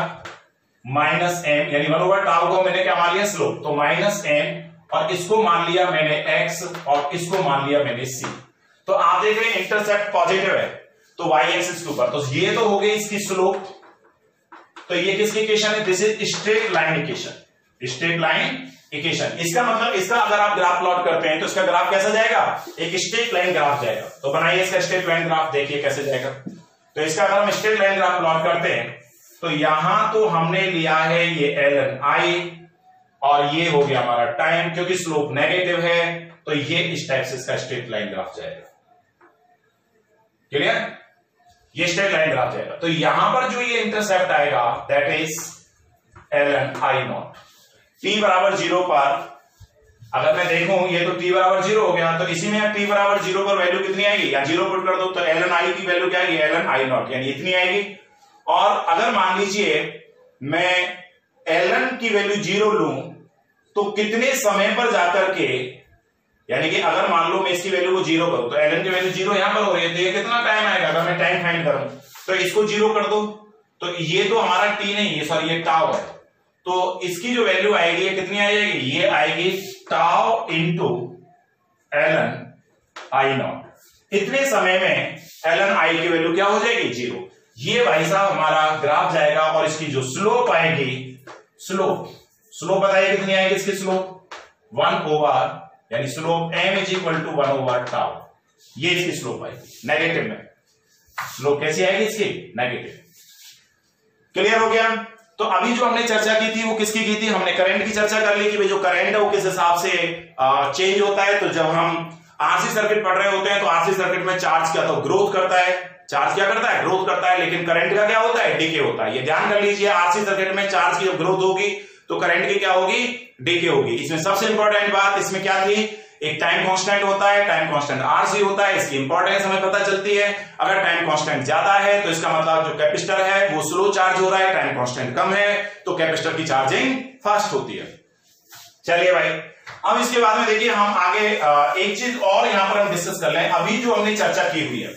माइनस m, यानी 1 ओवर टाउ को मैंने क्या मान लिया? स्लोप, तो माइनस m, और इसको मान लिया मैंने x और इसको मान लिया मैंने c। तो आप देख रहे हैं इंटरसेप्ट पॉजिटिव है तो y एक्सिस के ऊपर, तो ये तो हो गई इसकी स्लोप। तो ये किसकी इक्वेशन है? This is straight line equation, straight line equation. इसका मतलब, इसका अगर आप ग्राफ प्लॉट करते हैं तो इसका ग्राफ कैसा जाएगा? एक स्ट्रेट लाइन ग्राफ जाएगा। तो बनाइए इसका स्ट्रेट लाइन ग्राफ, देखिए कैसे जाएगा। तो इसका अगर हम स्ट्रेट लाइन ग्राफ प्लॉट करते हैं तो यहां तो हमने लिया है ये ln I, और ये हो गया हमारा टाइम, क्योंकि स्लोप नेगेटिव है तो ये इस टाइप से इसका स्ट्रेट लाइन ग्राफ जाएगा। क्लियर? ये स्ट्रेट लाइन ग्राफ जाएगा। तो यहां पर जो ये इंटरसेप्ट आएगा that is ln I not. t बराबर 0 पर अगर मैं देखूं, ये तो t बराबर 0 हो गया, तो इसी में t बराबर 0 पर वैल्यू कितनी आएगी? या 0 पुट कर दो तो ln I की वैल्यू क्या आएगी? ln I नॉट, यानी इतनी आएगी। और अगर मान लीजिए मैं ln की वैल्यू 0 लूं तो कितने समय पर जाकर के, यानी कि अगर मान लो मैं इसकी वैल्यू को 0 करूं तो ln की वैल्यू 0 यहां पर हो रही है, तो ये कितना टाइम आएगा? अगर मैं टाइम फाइंड करूं तो इसको 0 कर दो, तो ये तो हमारा t नहीं है, सॉरी ये टाउ है, तो इसकी जो वैल्यू आएगी ये कितनी आ जाएगी? ये आएगी tau into ln I not. इतने समय में ln I की वैल्यू क्या हो जाएगी? 0। ये भाई साहब हमारा ग्राफ जाएगा, और इसकी जो स्लोप आएगी, स्लोप बताइए कितनी आएगी इसकी स्लोप? 1 ओवर, यानी slope m is equal to 1 over tau. ये इसकी स्लोप आएगी नेगेटिव में। स्लोप कैसी आएगी इसकी? नेगेटिव। क्लियर हो गया? तो अभी जो हमने चर्चा की थी वो किसकी की थी? हमने करंट की चर्चा कर ली कि भाई जो करंट है वो किस हिसाब से चेंज होता है। तो जब हम आरसी सर्किट पढ़ रहे होते हैं तो आरसी सर्किट में चार्ज क्या तो ग्रोथ करता है, चार्ज क्या करता है, ग्रोथ करता है, लेकिन करंट का क्या होता है, डिके होता है। ये ध्यान कर लीजिए, आरसी सर्किट में चार्ज की जब ग्रोथ होगी तो करंट की क्या होगी, डिके होगी। इसमें सबसे इंपॉर्टेंट बात इसमें क्या थी, एक टाइम कांस्टेंट होता है, टाइम कांस्टेंट आरसी होता है, इसकी इंपॉर्टेंस हमें पता चलती है। अगर टाइम कांस्टेंट ज्यादा है तो इसका मतलब जो कैपेसिटर है वो स्लो चार्ज हो रहा है, टाइम कांस्टेंट कम है तो कैपेसिटर की चार्जिंग फास्ट होती है। चलिए भाई, अब इसके बाद में देखिए हम आगे एक चीज और यहां पर हम डिस्कस कर लें। अभी जो हमने चर्चा की हुई है,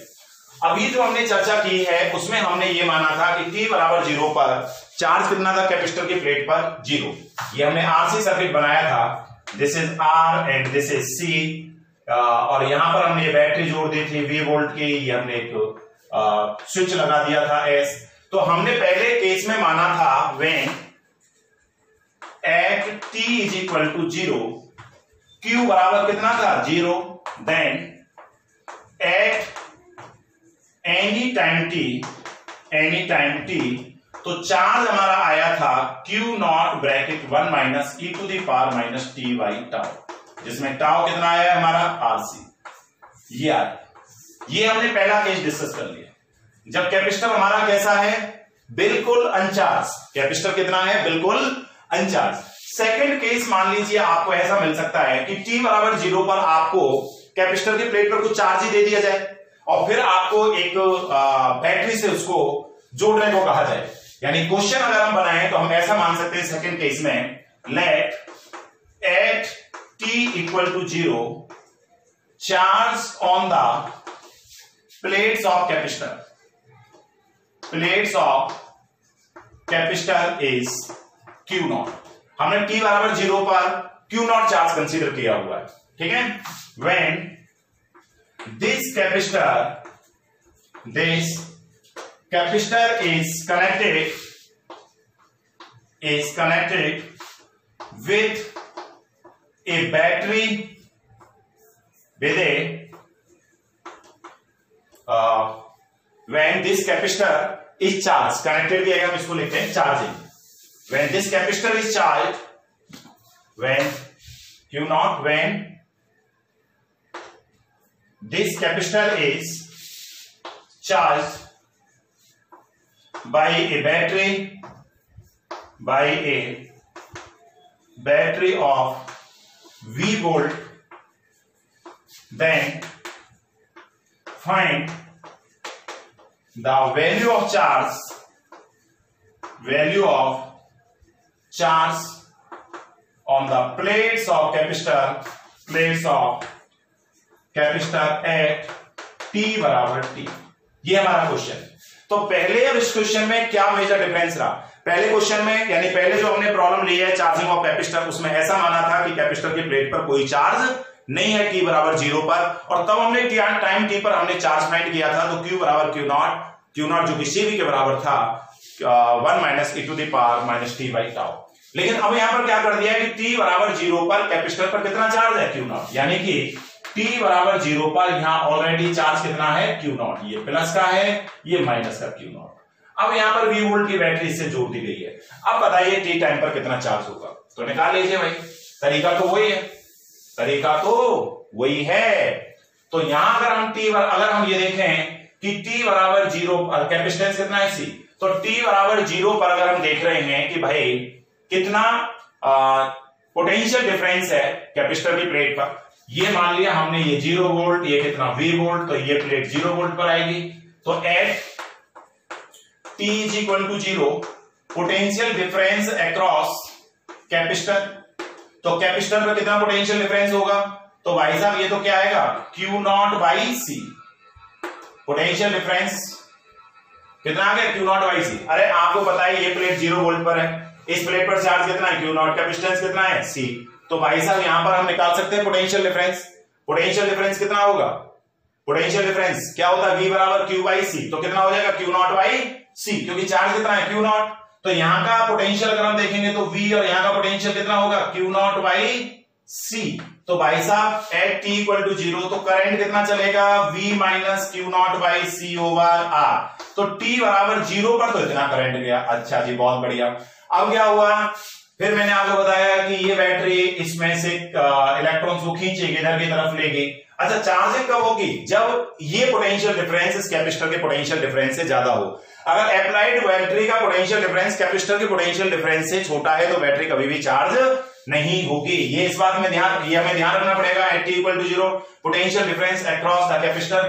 अभी जो हमने चर्चा की है उसमें हमने ये माना था कि t बराबर 0 पर चार्ज कितना था कैपेसिटर की प्लेट पर, 0। ये हमने आरसी सर्किट बनाया था, this is R and this is C, और यहां पर हमने ये बैटरी जोड़ दी थी V वोल्ट की, ये हमने एक स्विच लगा दिया था S। तो हमने पहले केस में माना था when at t is equal to 0, Q बराबर कितना था, 0, then at any time t, तो चार्ज हमारा आया था Q naught bracket 1 minus e to the power minus t by tau, जिसमें टाउ कितना आया है हमारा RC, ये आया। ये हमने पहला केस डिस्कस कर लिया। जब कैपेसिटर हमारा कैसा है, बिल्कुल अनचार्ज, कैपेसिटर कितना है, बिल्कुल अनचार्ज। सेकंड केस मान लीजिए आपको ऐसा मिल सकता है कि t बराबर 0 पर आपको कैपेसिटर की प्लेट पर कुछ चार्ज ही दे दिया जाए और फिर आपको एक बैटरी से उसको जोड़ने को कहा जाए। यानी क्वेश्चन अगर हम बनाएं तो हम ऐसा मान सकते हैं सेकंड केस में, let at t equal to 0 charge on the plates of capacitor, plates of capacitor is Q naught. हमने t बराबर 0 पर Q नॉट चार्ज कंसीडर किया हुआ है, ठीक है। When this capacitor is connected with a battery when this capacitor is charged, connected भी हम इसको लिखते हैं charging, when this capacitor is charged, when Q naught, when this capacitor is charged by a battery of V volt, then find the value of charge on the plates of capacitor eight t बराबर t। ये हमारा question. तो पहले और इस question में क्या major difference रहा, पहले क्वेश्चन में यानी पहले जो हमने प्रॉब्लम ली है चार्जिंग ऑफ कैपेसिटर, उसमें ऐसा माना था कि कैपेसिटर की प्लेट पर कोई चार्ज नहीं है t बराबर 0 पर, और तब हमने टाइम t पर हमने चार्ज फाइंड किया था। तो Q बराबर Q नॉट जो कि CV के बराबर था 1 minus e to the power minus t by tau. लेकिन अब यहां पर क्या कर दिया है कि t बराबर 0 पर कैपेसिटर पर कितना चार्ज है, Q नॉट, यानी कि t बराबर 0 पर यहां ऑलरेडी चार्ज कितना है, Q नॉट, ये प्लस का है, ये माइनस का Q नॉट। अब यहां पर V वोल्ट की बैटरी से जोड़ दी गई है। अब बताइए t टाइम पर कितना चार्ज होगा, तो निकाल लीजिए भाई। तरीका तो वही है, तो यहां अगर हम ये देखें कि t बराबर 0 कैपेसिटेंस कितना है C, तो t बराबर 0 पर अगर हम देख रहे हैं कि भाई कितना पोटेंशियल डिफरेंस है कैपेसिटर की प्लेट पर, ये मान लिया हमने ये 0 वोल्ट, ये कितना V वोल्ट, तो ये प्लेट 0 वोल्ट पर आएगी। तो at t is equal to 0 potential difference across capacitor, तो कैपेसिटर पर कितना पोटेंशियल डिफरेंस होगा, तो भाई साहब ये तो क्या आएगा, Q naught by C। Potential difference कितना आ गया, Q नॉट बाई C। अरे आपको पता है ये प्लेट 0 वोल्ट पर है, इस प्लेट पर चार्ज कितना है, Q नॉट, कैपेसिटेंस कितना है C। तो भाई साहब यहां पर हम निकाल सकते हैं पोटेंशियल डिफरेंस। पोटेंशियल डिफरेंस कितना होगा, पोटेंशियल डिफरेंस क्या होता है, V बराबर Q बाई C, तो कितना हो जाएगा Q नॉट बाई C, क्योंकि चार्ज कितना है Q नॉट। तो यहां का पोटेंशियल अगर हम देखेंगे तो V और यहां का पोटेंशियल कितना होगा, Q नॉट बाई C। तो भाई साहब एट t इक्वल टू 0 तो करंट कितना चलेगा, V minus Q naught by C over R। तो t बराबर 0 पर तो इतना करंट गया। अच्छा जी, बहुत बढ़िया। अब क्या हुआ, फिर मैंने आपको बताया कि ये बैटरी इसमें से इलेक्ट्रॉन्स को खींचेगी, इधर की तरफ लेगी। अच्छा, चार्जिंग कब होगी? जब ये पोटेंशियल डिफरेंस इस कैपेसिटर के पोटेंशियल डिफरेंस से ज्यादा हो। अगर अप्लाइड बैटरी का पोटेंशियल डिफरेंस कैपेसिटर के पोटेंशियल डिफरेंस से छोटा है तो बैटरी कभी भी चार्ज नहीं होगी। ये इस बात में हमें ध्यान रखना पड़ेगा। At t equal to 0 potential difference across the capacitor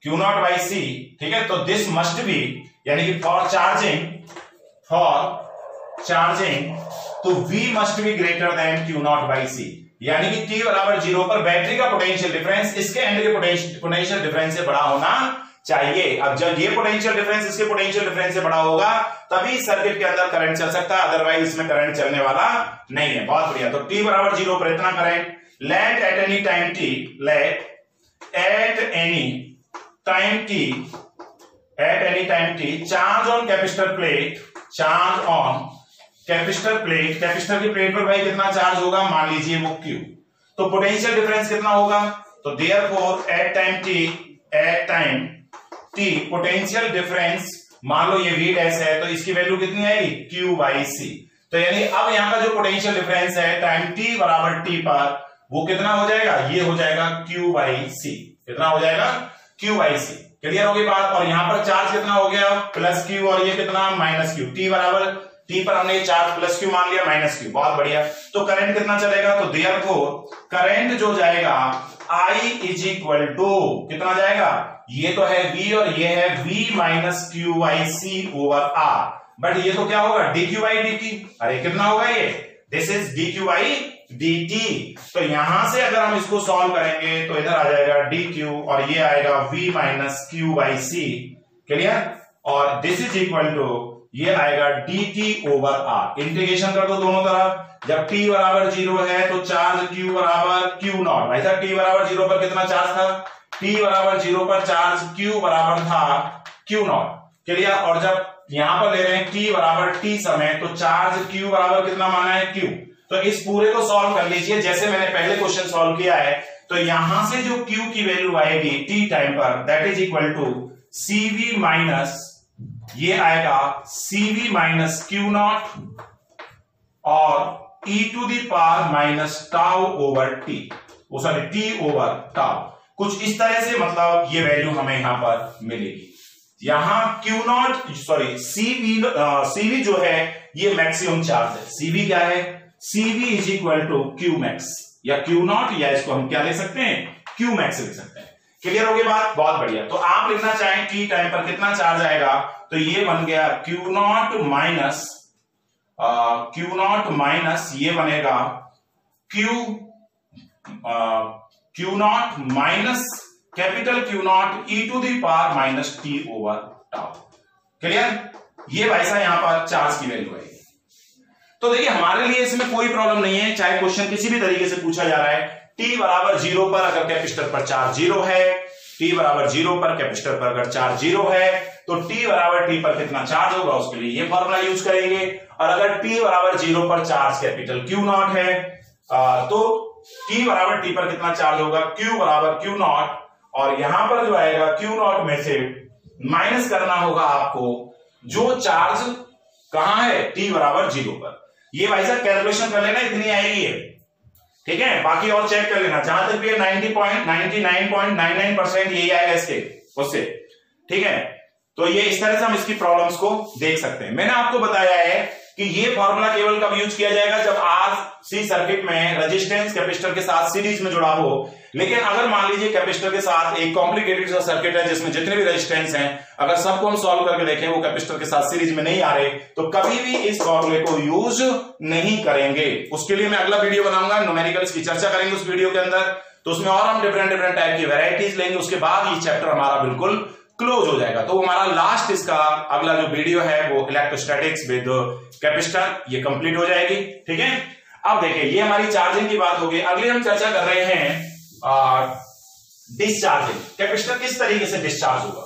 Q naught by C, ठीक है। तो दिस मस्ट बी, यानी कि फॉर चार्जिंग तो V must be greater than Q naught by C, यानी कि t बराबर 0 पर बैटरी का पोटेंशियल डिफरेंस इसके एंड के पोटेंशियल डिफरेंस से बड़ा होना चाहिए। अब जब ये पोटेंशियल डिफरेंस इसके पोटेंशियल डिफरेंस से बड़ा होगा तभी सर्किट के अंदर करंट चल सकता है, अदरवाइज इसमें करंट चलने वाला नहीं है। बहुत बढ़िया। तो t बराबर 0 पर इतना current, let at any time t charge on capacitor plate, capacitor की प्लेट पर भाई कितना चार्ज होगा? मान लीजिए वो Q। तो पोटेंशियल डिफरेंस कितना होगा? तो therefore at time t potential difference, मान लो ये V डैश है तो इसकी वैल्यू कितनी आएगी? Q by C। तो यानी अब यहां का जो पोटेंशियल डिफरेंस है टाइम t बराबर t पर वो कितना हो जाएगा? ये हो जाएगा Q बाई C। कितना हो जाएगा? Q by C। क्लियर होगी बात? और यहां पर चार्ज कितना हो गया? प्लस Q, और ये कितना? Minus Q। t बराबर t पर हमने चार्ज प्लस Q मान लिया, माइनस Q। बहुत बढ़िया। तो करंट कितना चलेगा? तो देयरफॉर करंट जो जाएगा I इज इक्वल टू कितना जाएगा? ये तो है V और ये है V minus Q by C over R, but ये तो क्या होगा? dQ by dt। अरे कितना होगा ये? This is dQ by dt। तो यहां से अगर हम इसको सॉल्व करेंगे तो इधर आ जाएगा dQ और ये आएगा V minus Q by C। Clear? और दिस इज इक्वल टू ये आएगा dt ओवर R। इंटीग्रेशन कर दो दोनों तरफ। जब t बराबर 0 है तो चार्ज Q बराबर Q नॉट। भाई साहब t बराबर 0 पर कितना चार्ज था? t बराबर 0 पर चार्ज Q बराबर था Q नॉट। क्लियर? और जब यहां पर ले रहे हैं t बराबर t समय तो चार्ज Q बराबर कितना माना है? Q। तो इस पूरे को सॉल्व कर लीजिए जैसे मैंने पहले क्वेश्चन सॉल्व किया है। तो यहां से जो Q की वैल्यू आएगी t टाइम पर, that is equal to CV minus, ये आएगा CV माइनस Q नॉट और e to the power minus tau over t, sorry t over tau. कुछ इस तरह से मतलब ये वैल्यू हमें यहां पर मिलेगी। यहां Q नॉट सॉरी CV जो है ये मैक्सिमम चार्ज है। CV क्या है? CV is equal to Q max या Q नॉट, या इसको हम क्या ले सकते हैं? Q मैक्स लिख सकते हैं। क्लियर हो गई बात? बहुत बढ़िया। तो आप लिखना चाहें t टाइम पर कितना चार्ज आएगा, तो ये बन गया Q नॉट माइनस ये बनेगा Q naught minus capital Q naught e to the power minus t over tau. Clear? ये वैसा यहां पर चार्ज की वैल्यू है। तो देखिए हमारे लिए इसमें कोई प्रॉब्लम नहीं है, चाहे क्वेश्चन किसी भी तरीके से पूछा जा रहा है। t बराबर 0 पर अगर कैपेसिटर पर चार्ज 0 है, t बराबर 0 पर कैपेसिटर पर अगर चार्ज 0 है तो t बराबर t पर कितना चार्ज होगा उसके लिए ये फॉर्मूला यूज करेंगे। और अगर t बराबर 0 पर चार्ज कैपिटल Q नॉट है तो t बराबर t पर कितना चार्ज होगा? Q बराबर Q नॉट, और यहां पर जो आएगा Q नॉट में से माइनस करना होगा आपको जो चार्ज कहां है? t बराबर 0 पर। ये भाई साहब कैलकुलेशन कर लेना, इतनी आएगी है, ठीक है। बाकी और चेक कर लेना, जहां तक भी 99.99% यही आएगा इसके उससे, ठीक है। तो ये इस तरह से हम इसकी प्रॉब्लम्स को देख सकते हैं। मैंने आपको बताया है कि ये फॉर्मूला केवल कब यूज किया जाएगा? जब RC सर्किट में रेजिस्टेंस कैपेसिटर के साथ सीरीज में जुड़ा हो। लेकिन अगर मान लीजिए कैपेसिटर के साथ एक कॉम्प्लिकेटेड सा सर्किट है जिसमें जितने भी रेजिस्टेंस हैं अगर सबको हम सॉल्व करके देखें वो कैपेसिटर के साथ सीरीज में नहीं आ रहे तो कभी भी इस फॉर्मूले को यूज नहीं करेंगे। उसके लिए मैं अगला वीडियो बनाऊंगा, न्यूमेरिकल्स की चर्चा करेंगे उस वीडियो के अंदर। तो उसमें और हम डिफरेंट टाइप की वैरायटीज लेंगे, उसके बाद ये चैप्टर हमारा बिल्कुल क्लोज हो जाएगा। तो हमारा लास्ट इसका अगला जो वीडियो है वो इलेक्ट्रोस्टैटिक्स विद कैपेसिटर, ये कंप्लीट हो जाएगी, ठीक है। अब देखिए ये हमारी चार्जिंग की बात होगी। अगली हम चर्चा कर रहे हैं डिस्चार्जिंग। कैपेसिटर किस तरीके से डिस्चार्ज होगा?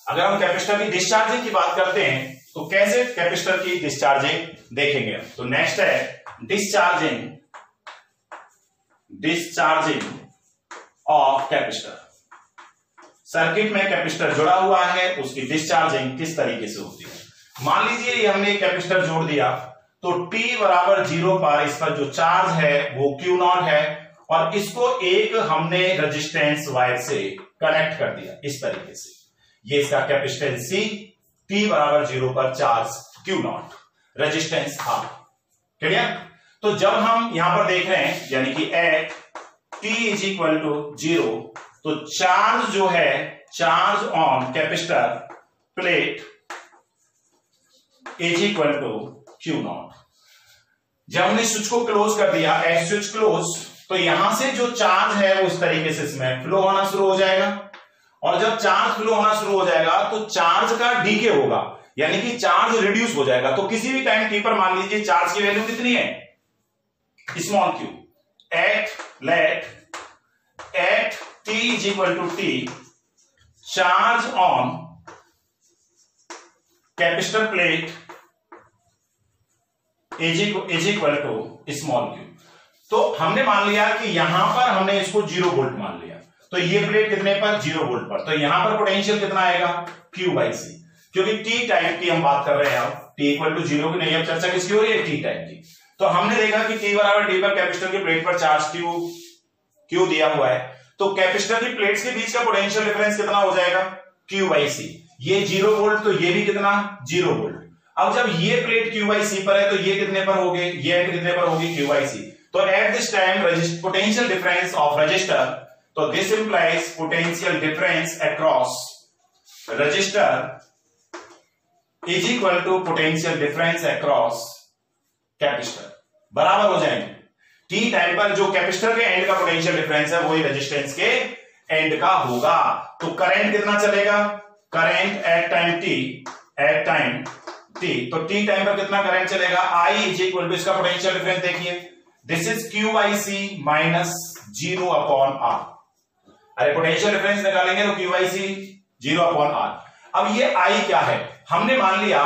अगर हम कैपेसिटर की डिस्चार्जिंग की बात करते हैं तो कैसे कैपेसिटर की डिस्चार्जिंग देखेंगे। तो नेक्स्ट है डिस्चार्जिंग ऑफ कैपेसिटर। सर्किट में कैपेसिटर जुड़ा हुआ है, उसकी डिस्चार्जिंग किस तरीके से होती है। मान लीजिए ये हमने कैपेसिटर जोड़ दिया तो t बराबर 0 पर इस पर जो चार्ज है वो Q नॉट है और इसको एक हमने रेजिस्टेंस वायर से कनेक्ट कर दिया इस तरीके से। ये इसका कैपेसिटेंस C, t बराबर 0 पर charge Q not, resistance R। Clear? तो जब हम यहां पर देख रहे हैं यानी कि at t is equal to 0, तो चार्ज जो है, charge on capacitor plate is equal to Q naught. जब हमने स्विच को क्लोज कर दिया, एट स्विच क्लोज, तो यहां से जो चार्ज है वो इस तरीके से इसमें फ्लो होना शुरू हो जाएगा और जब चार्ज फ्लो होना शुरू हो जाएगा तो चार्ज का डीके होगा यानी कि चार्ज रिड्यूस हो जाएगा। तो किसी भी टाइम t पर मान लीजिए चार्ज की वैल्यू कितनी है, small q, at t is equal to t, charge on capacitor plate is equal to small q। तो हमने मान लिया कि यहां पर हमने इसको 0 वोल्ट मान लिया, तो ये प्लेट कितने पर, 0 वोल्ट पर, तो यहां पर पोटेंशियल कितना आएगा, Q बाई C, क्योंकि t टाइम की हम बात कर रहे हैं, अब t इक्वल टू 0 की नहीं, अब चर्चा किसकी हो रही है, t टाइम की। तो हमने देखा कि t बराबर t पर कैपेसिटर की प्लेट पर चार्ज Q दिया हुआ है, तो कैपेसिटर की प्लेट्स के बीच का पोटेंशियल डिफरेंस कितना हो जाएगा, Q बाई C। ये 0 वोल्ट, तो ये भी कितना, 0 वोल्ट। अब जब ये प्लेट Q बाई C पर है, तो ये कितने पर होगी, ये एंड कितने पर होगी, Q बाई C। तो at this time potential difference of resistor, तो this implies potential difference across resistor is equal to potential difference across capacitor, बराबर हो जाएंगे। टी टाइम पर जो कैपेसिटर के एंड का पोटेंशियल डिफरेंस है वही रेजिस्टेंस के एंड का होगा। तो करंट कितना चलेगा, करंट एट टाइम टी, तो टी टाइम पर कितना करंट चलेगा, I इज इक्वल टू, इसका पोटेंशियल डिफरेंस देखिए, this is Q by C minus 0 upon R। अरे पोटेंशियल डिफरेंस निकालेंगे तो Q by C 0 upon R। अब ये I क्या है, हमने मान लिया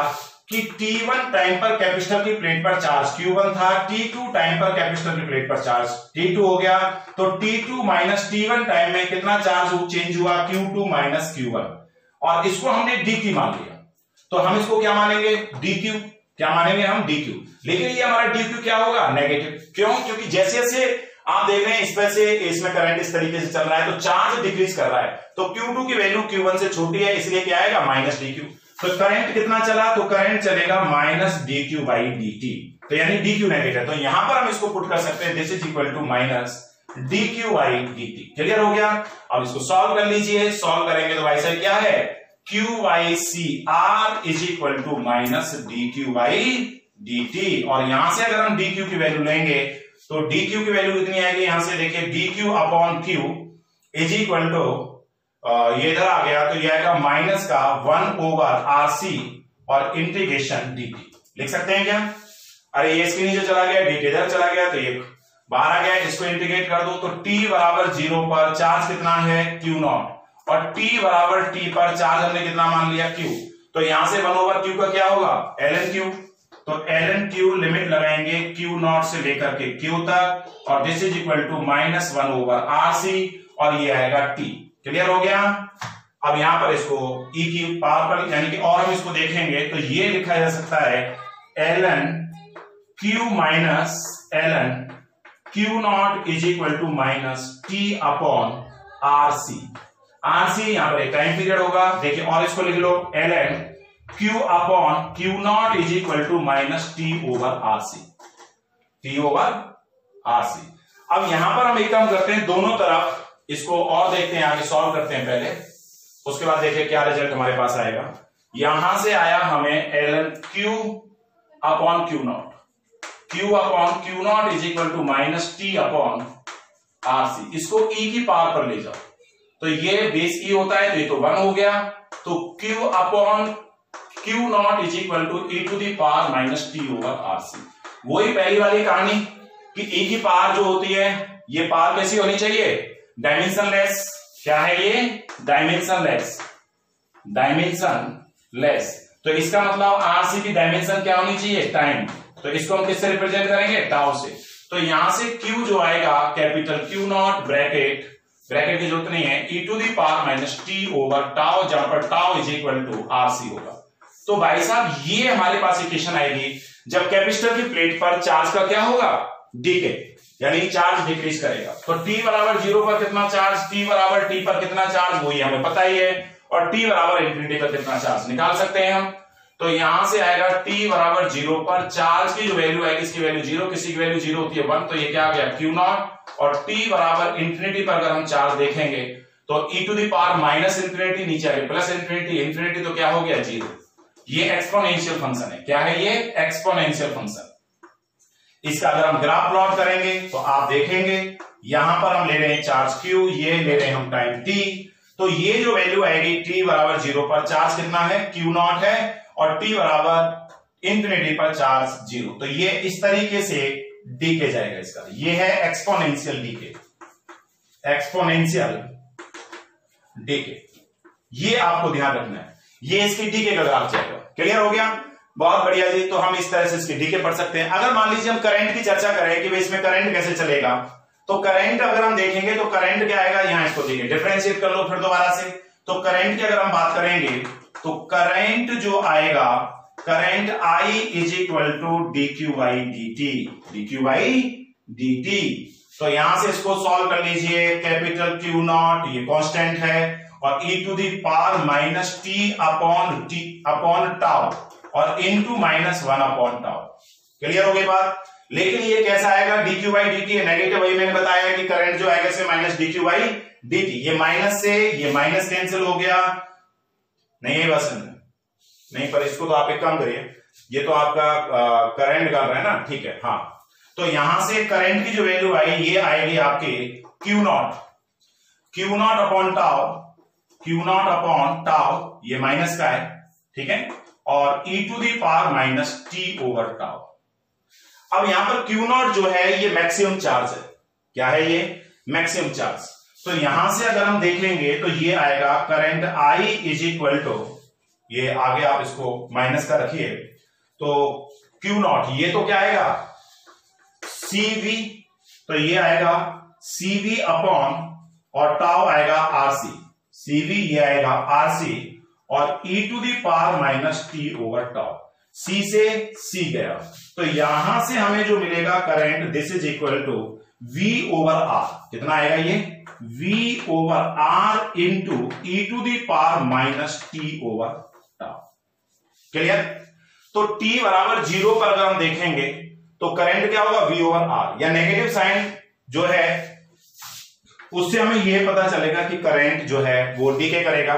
कि T1 टाइम पर कैपेसिटर की प्लेट पर चार्ज Q1 था, T2 टाइम पर कैपेसिटर की प्लेट पर चार्ज T2 हो गया, तो T2 माइनस T1 टाइम में कितना चार्ज चेंज हुआ, Q2 माइनस Q1, और इसको हमने dq मान लिया, तो हम इसको क्या मानेंगे, dq, क्या मानेंगे हम, dq। लेकिन ये हमारा dq क्या होगा, नेगेटिव। क्यों, क्योंकि जैसे जैसे आप देख रहे हैं इस पर से इसमें करंट इस तरीके से चल रहा है तो चार्ज डिक्रीज कर रहा है, तो Q2 की वैल्यू Q1 से छोटी है, इसलिए क्या आएगा, माइनस dq। तो करंट कितना चला, तो करंट चलेगा माइनस dq बाई dt, तो यानी dq नेगेटिव। तो यहां पर हम इसको पुट कर सकते हैं, this is equal to minus dq by dt। Clear हो गया? अब इसको सॉल्व कर लीजिए, सॉल्व करेंगे तो भाई साहब क्या है, Q by C R is equal to minus dq by dt, और यहां से अगर हम dq की वैल्यू लेंगे तो dq की वैल्यू कितनी आएगी, यहां से देखिए dq upon q is equal to, ये इधर आ गया तो ये आएगा माइनस का 1 ओवर RC और इंटीग्रेशन dt। लिख सकते हैं क्या, अरे ये इसके नीचे चला गया, dt इधर चला गया, तो ये बाहर आ गया, इसको इंटीग्रेट कर दो, तो t बराबर 0 पर चार्ज कितना है, Q नॉट, और t बराबर t पर चार्ज हमने कितना मान लिया, Q। तो यहां से 1 ओवर Q का क्या होगा, ln Q, तो ln Q लिमिट लगाएंगे Q नॉट से लेकर के Q तक, और this is equal to minus 1 over RC, और ये आएगा t। क्लियर हो गया? अब यहां पर इसको e की पावर पर यानी कि, और हम इसको देखेंगे तो ये लिखा जा सकता है ln Q minus ln Q naught is equal to minus t upon RC। RC यहां पर एक टाइम पीरियड होगा, देखिए, और इसको लिख लो ln Q upon Q naught is equal to minus t over RC, t over RC। अब यहां पर हम एक काम करते हैं, दोनों तरफ इसको और देखते हैं, आगे सॉल्व करते हैं पहले, उसके बाद देखिए क्या रिजल्ट हमारे पास आएगा। यहां से आया हमें ln Q upon Q not, Q upon Q naught is equal to minus t upon RC, इसको e की पावर पर ले जाओ, तो ये बेस e होता है, तो ये तो 1 हो गया, तो Q upon Q naught is equal to e to the power minus t over RC। वही पहली वाली कहानी कि e की पावर जो होती है, ये पावर कैसी होनी चाहिए, डायमेंशनलेस। क्या है ये, डायमेंशनलेस, डायमेंशनलेस। तो इसका मतलब RC की डायमेंशन क्या होनी चाहिए, टाइम, तो इसको हम किससे रिप्रेजेंट करेंगे, टाउ से। तो यहां से Q जो आएगा, कैपिटल Q नॉट ब्रैकेट की जरूरत नहीं है, e to the power minus t over tau, जहां पर tau is equal to RC होगा। तो भाई साहब ये हमारे पास इक्वेशन आएगी जब कैपेसिटर की प्लेट पर चार्ज का क्या होगा, डीके, यानी चार्ज डिक्रीज करेगा। तो t बराबर 0 पर कितना चार्ज, t बराबर t पर कितना चार्ज, वही हमें पता ही है, और t बराबर इंफिनिटी पर कितना चार्ज निकाल सकते हैं हम। तो यहां से आएगा t बराबर 0 पर चार्ज की जो वैल्यू आएगी, इसकी वैल्यू 0, किसी की वैल्यू 0 होती है 1, तो ये क्या आ गया Q0, और t बराबर इंफिनिटी पर अगर हम चार्ज देखेंगे तो e to the power minus infinity, नीचे आगे प्लस इंफिनिटी, इंफिनिटी तो क्या हो गया 0। ये एक्सपोनेंशियल फंक्शन है, क्या है ये, एक्सपोनेंशियल फंक्शन। इसका अगर हम ग्राफ प्लॉट करेंगे तो आप देखेंगे यहां पर हम ले रहे हैं चार्ज Q, ये ले रहे हैं हम टाइम t, तो ये जो वैल्यू आएगी t बराबर 0 पर चार्ज कितना है, Q0 है, और t बराबर इंफिनिटी पर चार्ज 0। तो ये इस तरीके से डीके जाएगा इसका, ये है एक्सपोनेंशियल डीके, एक्सपोनेंशियल डीके, ये आपको ध्यान रखना है, ये इसकी डीके का ग्राफ जाएगा। क्लियर हो गया, बहुत बढ़िया जी। तो हम इस तरह से इसकी डीके पढ़ सकते हैं। अगर मान लीजिए हम करंट की चर्चा करें कि भाई इसमें करंट कैसे चलेगा, तो करंट अगर हम देखेंगे तो करंट क्या आएगा, यहां इसको देखिए, डिफरेंशिएट कर लो फिर दोबारा से। तो करंट की अगर हम बात करेंगे तो करंट जो आएगा, current I is equal to dq by dt, dq by dt। तो यहां से इसको सॉल्व कर लीजिए, कैपिटल Q0 ये कांस्टेंट है, और e to the power minus t upon tau, और into minus 1 upon tau. Clear हो गई बात। लेकिन ये कैसा आएगा, dq बाई dt है, नेगेटिव, वही मैंने बताया कि करंट जो आएगा इसमें माइनस dq बाई dt, ये माइनस से ये माइनस कैंसिल हो गया, नहीं है बस नहीं, पर इसको तो आप एक काम करिए, ये तो आपका करंट निकाल रहा है ना, ठीक है, हाँ। तो यहां से करंट की जो वैल्यू आई ये आएगी आपके Q0 upon tau, Q0 upon tau, ये माइनस का है, ठीक है, और e to the power minus t over tau. अब यहां पर Q0 जो है ये मैक्सिमम चार्ज है, क्या है ये, मैक्सिमम चार्ज। तो यहां से अगर हम देखेंगे तो ये आएगा current I is equal to, ये आगे आप इसको माइनस का रखिए, तो Q0 ये तो क्या आएगा CV, तो ये आएगा CV अपॉन, और टाउ आएगा RC, CV ये आएगा RC, और e to the power minus t over tau, C से C गया। तो यहां से हमें जो मिलेगा current, this is equal to V over R, कितना आएगा ये, V over R into e to the power minus t over tau. Clear. तो t बराबर 0 पर अगर हम देखेंगे तो करंट क्या होगा, V ओवर R, या नेगेटिव साइन जो है उससे हमें यह पता चलेगा कि करंट जो है वो डीके करेगा,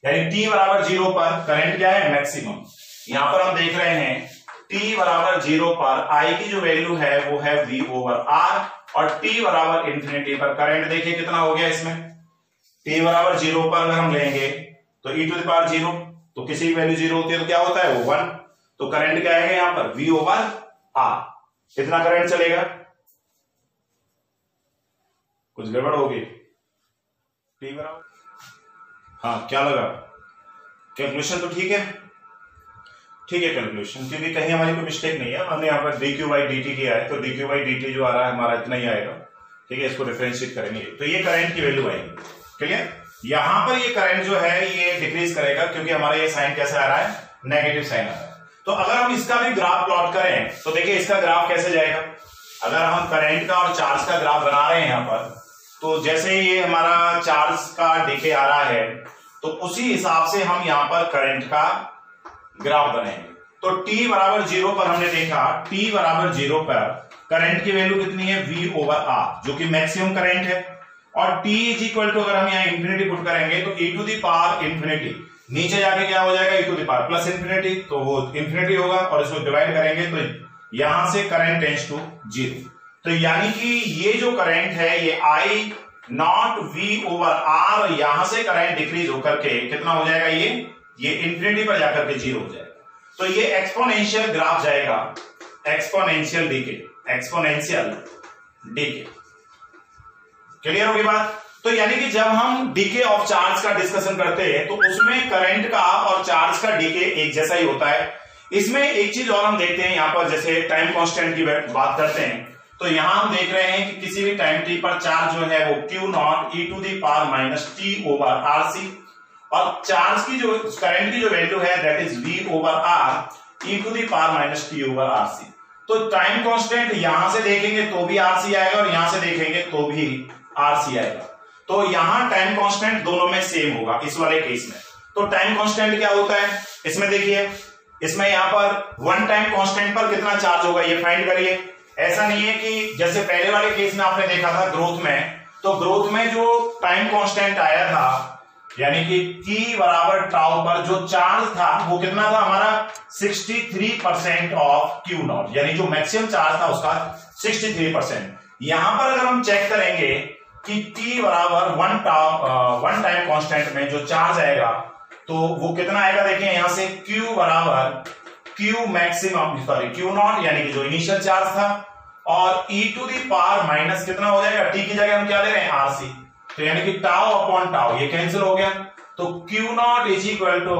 यानी t बराबर 0 पर करंट क्या है, मैक्सिमम। यहां पर हम देख रहे हैं t बराबर 0 पर I की जो वैल्यू है वो है V ओवर R, और t बराबर इंफिनिटी पर करंट देखिए कितना हो गया इसमें, t बराबर 0 पर अगर हम लेंगे तो e टू द पावर 0, तो किसी की वैल्यू 0 होती है तो क्या होता है वो 1, तो करंट क्या आएगा यहां पर V ओवर R। कितना करंट चलेगा, कुछ गड़बड़ होगी, t बराबर, हाँ क्या लगा, कैलकुलेशन तो ठीक है, ठीक है कैलकुलेशन, क्योंकि कहीं हमारी कोई मिस्टेक नहीं है, हमने यहाँ पर dq बाई dt किया है, तो dq बाई dt जो आ रहा है हमारा इतना ही आएगा, ठीक है, इसको डिफरेंशिएट करेंगे तो ये करंट की वैल्यू आएगी। क्लियर। यहां पर ये करंट जो है ये डिक्रीज करेगा क्योंकि हमारा ये साइन कैसा आ रहा है, नेगेटिव साइन आ रहा है। तो अगर हम इसका भी ग्राफ प्लॉट करें तो देखिए इसका ग्राफ कैसे जाएगा, अगर हम करंट का और चार्ज का ग्राफ बना रहे हैं यहां पर, तो जैसे ये हमारा चार्ज का डीके आ रहा है तो उसी हिसाब से हम यहां पर करंट का ग्राफ बनाएंगे। तो t बराबर 0 पर हमने देखा, t बराबर 0 पर करंट की वैल्यू कितनी है, v ओवर r, जो कि मैक्सिमम करंट है, और t इज इक्वल टू, अगर हम यहाँ इंफिनिटी पुट करेंगे तो e to the power infinity, नीचे जाके क्या हो जाएगा, e to the power plus infinity, तो वो इंफिनिटी होगा, और इसको डिवाइड करेंगे तो यहां से करंट टेंड्स टू 0। तो यानी कि ये जो करंट है ये I not V over R, यहां से करंट डिक्रीज होकर के कितना हो जाएगा, ये इंफिनिटी पर जाकर के 0 हो जाएगा। तो ये एक्सपोनेंशियल ग्राफ जाएगा, exponential decay, exponential decay. Clear होगी बात। तो यानी कि जब हम डीके ऑफ चार्ज का डिस्कशन करते हैं तो उसमें करंट का और चार्ज का डीके एक जैसा ही होता है। इसमें एक चीज और हम देखते हैं, यहां पर जैसे टाइम कांस्टेंट की बात करते हैं तो यहां हम देख रहे हैं कि किसी भी टाइम t पर चार्ज जो है वो Q0 e to the power minus t over RC, और चार्ज की जो करंट की जो वैल्यू है that is V over R e to the power minus T over RC. तो टाइम कांस्टेंट यहां से देखेंगे तो भी आरसी आएगा और यहां से देखेंगे तो भी आरसी आएगा। तो यहां टाइम कांस्टेंट दोनों में सेम होगा इस वाले केस में। तो टाइम कांस्टेंट क्या होता है इसमें देखिए, इसमें यहां पर वन टाइम कांस्टेंट पर कितना चार्ज होगा ये फाइंड करिए। ऐसा नहीं है कि जैसे पहले वाले केस में आपने देखा था ग्रोथ में, तो ग्रोथ में जो टाइम कांस्टेंट आया था यानी कि t बराबर टाउ पर जो चार्ज था वो कितना था हमारा 63% ऑफ Q नॉट, यानी जो मैक्सिमम चार्ज था उसका 63%। यहां पर अगर हम चेक करेंगे कि t बराबर वन टाइम कांस्टेंट में जो चार्ज आएगा तो वो कितना आएगा, देखिए यहां से Q बराबर Q maximum sorry Q naught यानी कि जो इनिशियल चार्ज था और e to the power minus कितना हो जाएगा, t की जगह हम क्या ले रहे हैं RC, तो यानी कि टाउ अपॉन टाउ ये कैंसिल हो गया। तो Q naught is equal to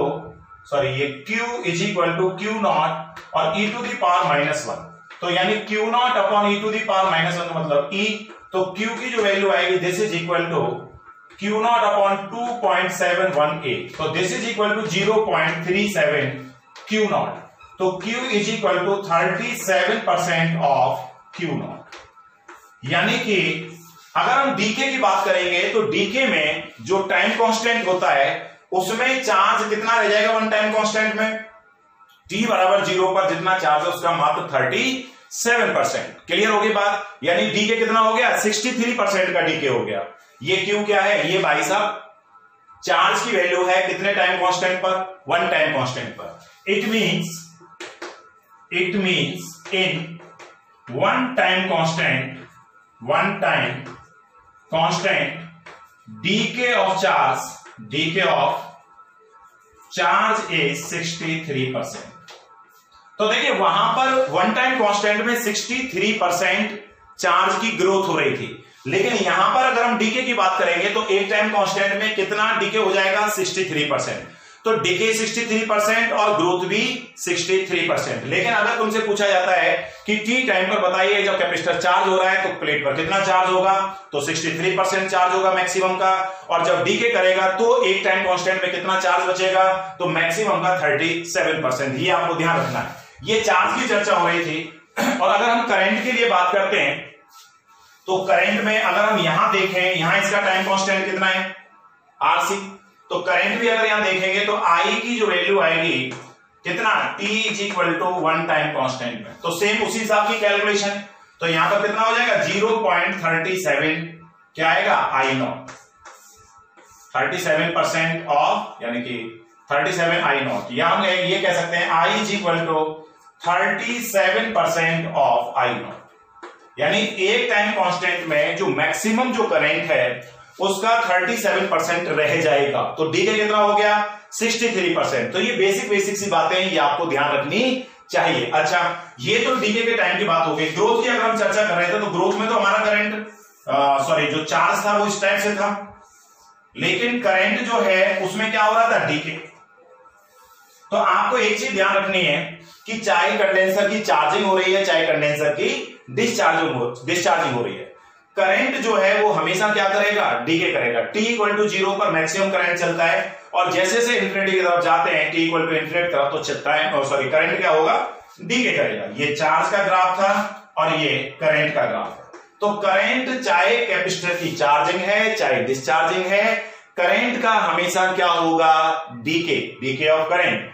sorry ये Q is equal to Q naught और e to the power minus 1, तो यानी Q naught upon e to the power minus 1 मतलब e, तो Q की जो वैल्यू आएगी this is equal to Q naught upon 2.718, तो this is equal to 0.37 Q naught, तो Q is equal to 37% of Q naught. यानी कि अगर हम डीके की बात करेंगे तो डीके में जो टाइम कांस्टेंट होता है उसमें चार्ज कितना रह जाएगा वन टाइम कांस्टेंट में, t बराबर 0 पर जितना चार्ज है उसका मात्र 37%। क्लियर होगी बात, यानी डीके कितना हो गया 63% का डीके हो गया। ये क्यों क्या है, ये भाई साहब चार्ज की वैल्यू है कितने टाइम कांस्टेंट पर, वन टाइम कांस्टेंट पर। It means in one time constant DK of charge is 63%। तो देखिए वहां पर वन टाइम कांस्टेंट में 63% चार्ज की ग्रोथ हो रही थी, लेकिन यहां पर अगर हम डीके की बात करेंगे तो एक टाइम कांस्टेंट में कितना डीके हो जाएगा 63%। तो डीके 63% और ग्रोथ भी 63%। लेकिन अगर तुमसे पूछा जाता है कि टी टाइम पर बताइए जब कैपेसिटर चार्ज हो रहा है तो प्लेट पर कितना चार्ज होगा, तो 63% चार्ज होगा मैक्सिमम का, और जब डीके करेगा तो एक टाइम कांस्टेंट में कितना चार्ज बचेगा, तो मैक्सिमम का 37%। ये आपको ध्यान रखना है, ये चार्ज की चर्चा हो रही थी। और अगर हम करंट के लिए बात करते हैं तो करंट में अगर हम यहां देखें, यहां इसका टाइम कांस्टेंट कितना है RC, तो करंट भी अगर यहां देखेंगे तो I की जो वैल्यू आएगी कितना, T is equal to one time constant में, तो सेम उसी हिसाब की कैलकुलेशन। तो यहां पर कितना हो जाएगा 0.37 क्या आएगा I नॉट, 37% ऑफ यानी कि 37 I नॉट, या हम ये कह सकते हैं I is equal to 37% of I naught. यानी एक टाइम कांस्टेंट में जो मैक्सिमम जो करंट है उसका 37% रह जाएगा, तो डीके कितना हो गया 63%। तो ये बेसिक सी बातें हैं, ये आपको ध्यान रखनी चाहिए। अच्छा, ये तो डीके के टाइम की बात हो गई। ग्रोथ की अगर हम चर्चा कर रहे थे तो ग्रोथ में तो हमारा करंट जो चार्ज था वो इस टाइप से था, लेकिन करंट जो है उसमें क्या हो रहा था डीके। तो आपको एक चीज ध्यान रखनी है कि चाहे कंडेंसर की चार्जिंग हो रही है चाहे कंडेंसर की डिस्चार्जिंग हो रही है, करंट जो है वो हमेशा क्या करेगा डीके करेगा। t इक्वल टू 0 पर मैक्सिमम करंट चलता है और जैसे जैसे इन्फिनिटी की तरफ जाते हैं t इक्वल टू इन्फिनिटी तरफ तो चलता है सॉरी करंट क्या होगा डीके करेगा। ये चार्ज का ग्राफ था और ये करंट का ग्राफ है। तो करंट चाहे कैपेसिटर की चार्जिंग है चाहे डिस्चार्जिंग है, करंट का हमेशा क्या होगा DK of current.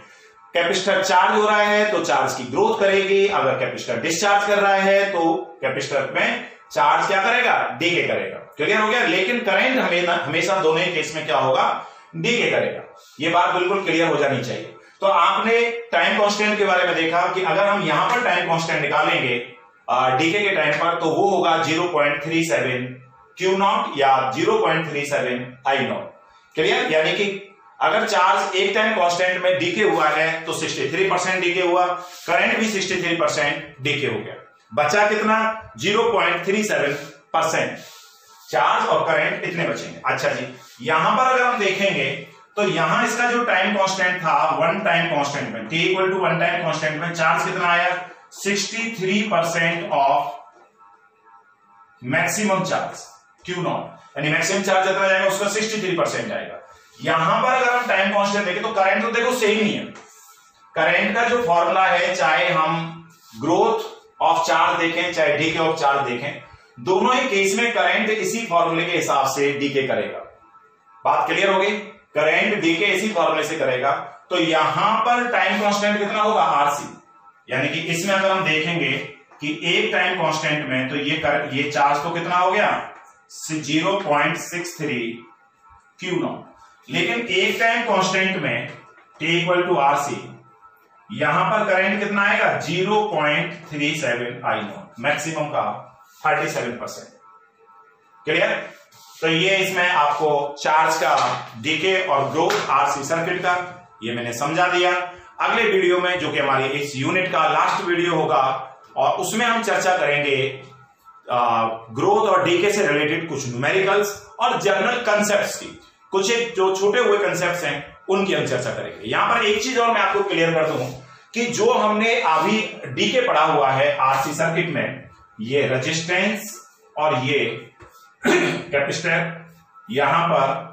Capacitor charge हो रहा है तो चार्ज की ग्रोथ करेगी, अगर कैपेसिटर डिस्चार्ज कर रहा है तो कैपेसिटर में चार्ज क्या करेगा डीके करेगा। क्लियर हो गया। लेकिन करंट हमेशा दोनों ही केस में क्या होगा डीके करेगा। ये बात बिल्कुल क्लियर हो जानी चाहिए। तो आपने टाइम कांस्टेंट के बारे में देखा कि अगर हम यहां पर टाइम कांस्टेंट निकालेंगे डीके के टाइम पर तो वो होगा 0.37 Q नॉट या 0.37 I नॉट। क्लियर, यानी कि अगर चार्ज एक टाइम कांस्टेंट में डीके हुआ है तो 63% डीके हुआ, करंट भी 63% डीके हो गया, बचा कितना 0.37% चार्ज और करंट इतने बचेंगे। अच्छा जी, यहां पर अगर हम देखेंगे तो यहां इसका जो टाइम कांस्टेंट था वन टाइम कांस्टेंट में t equal to one time constant में चार्ज कितना आया 63% of maximum charge Q naught, यानी मैक्सिमम चार्ज जितना जाएगा उसका 63% आएगा। यहां पर अगर हम टाइम कांस्टेंट देखें तो करंट तो देखो सेम ही है, करंट का जो फॉर्मूला है, चाहे हम ग्रोथ ऑफ चार्ज देखें चाहे डीके ऑफ चार्ज देखें, दोनों ही केस में करंट इसी फॉर्मूले के हिसाब से डीके करेगा। बात क्लियर हो गई? करंट डीके इसी फॉर्मूले से करेगा। तो यहां पर टाइम कांस्टेंट कितना होगा? आरसी। यानी कि इसमें अगर हम देखेंगे कि एक टाइम कांस्टेंट में तो ये चार्ज तो कितना हो गया? 0.63 Q0। लेकिन एक टाइम कांस्टेंट में T इक्वल टू आरसी, यहां पर करंट कितना आएगा? 0.37 I0, मैक्सिमम का 37%। क्लियर? तो ये इसमें आपको चार्ज का डीके और ग्रोथ आरसी सर्किट का ये मैंने समझा दिया। अगले वीडियो में, जो कि हमारी इस यूनिट का लास्ट वीडियो होगा, और उसमें हम चर्चा करेंगे ग्रोथ और डीके से रिलेटेड कुछ न्यूमेरिकल्स और जनरल कंसेप्ट्स की। कुछ एक जो छोटे हुए कंसेप्ट्स हैं उनकी हम चर्चा करेंगे। यहां पर एक चीज और मैं आपको क्लियर कर दूं कि जो हमने अभी डीके पढ़ा हुआ है आरसी सर्किट में, ये रेजिस्टेंस और ये कैपेसिटर, यहां पर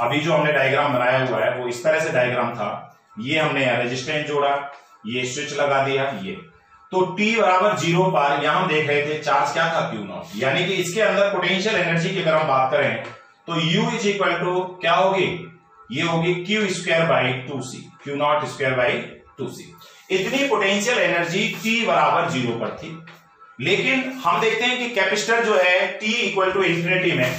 अभी जो हमने डायग्राम बनाया हुआ है वो इस तरह से डायग्राम था। ये हमने रेजिस्टेंस जोड़ा, ये स्विच लगा दिया, ये तो t बराबर 0 पर यहां हम देख रहे थे चार्ज क्या था? Q0। यानी कि इसके अंदर पोटेंशियल एनर्जी की अगर हम बात करें तो U इज इक्वल टू क्या होगी? ये होगी Q square by 2C, Q0 square by 2C। इतनी पोटेंशियल एनर्जी t बराबर 0 पर थी। लेकिन हम देखते हैं कि कैपेसिटर जो है t इक्वल टू इंफिनिटी में,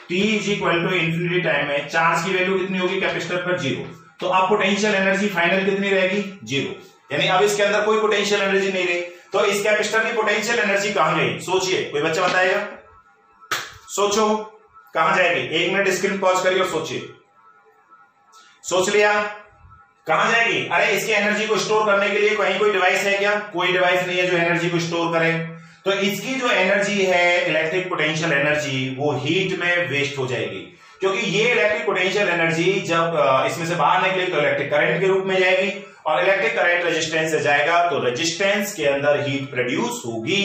t is equal to infinity time में चार्ज की वैल्यू कितनी होगी कैपेसिटर पर? 0। तो अब पोटेंशियल एनर्जी फाइनल कितनी रहेगी? 0। यानी अब इसके अंदर कोई पोटेंशियल एनर्जी नहीं रही। तो इस कैपेसिटर की पोटेंशियल एनर्जी कहां गई? सोचिए, कोई बच्चा बताएगा? सोचो कहां जाएगी? 1 मिनट स्क्रीन पॉज करिए और सोचिए। सोच लिया? कहां जाएगी? अरे इसकी एनर्जी को स्टोर करने के लिए कहीं कोई डिवाइस है क्या? कोई डिवाइस नहीं है जो एनर्जी को स्टोर करे। तो इसकी जो एनर्जी है, इलेक्ट्रिक पोटेंशियल एनर्जी, वो हीट में वेस्ट हो जाएगी। क्योंकि ये इलेक्ट्रिक पोटेंशियल एनर्जी जब इसमें से बाहर निकलेगी तो इलेक्ट्रिक करंट के रूप में जाएगी, और इलेक्ट्रिक करंट रेजिस्टेंस से जाएगा तो रेजिस्टेंस के अंदर हीट प्रोड्यूस होगी।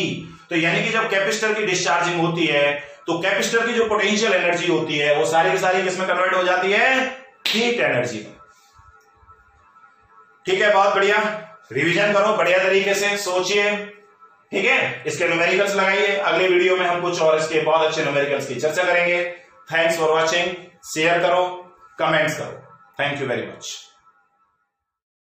तो यानी कि जब कैपेसिटर की डिस्चार्जिंग होती है तो कैपेसिटर की जो पोटेंशियल एनर्जी होती है वो सारी की सारी किसमें कन्वर्ट हो जाती है? हीट एनर्जी में। ठीक है, बहुत बढ़िया। रिवीजन करो बढ़िया तरीके से, सोचिए। ठीक है, इसके न्यूमेरिकल्स लगाइए। अगले वीडियो में हम कुछ और इसके बहुत अच्छे न्यूमेरिकल्स की चर्चा करेंगे। Thanks for watching. शेयर करो, कमेंट्स करो। Thank you very much.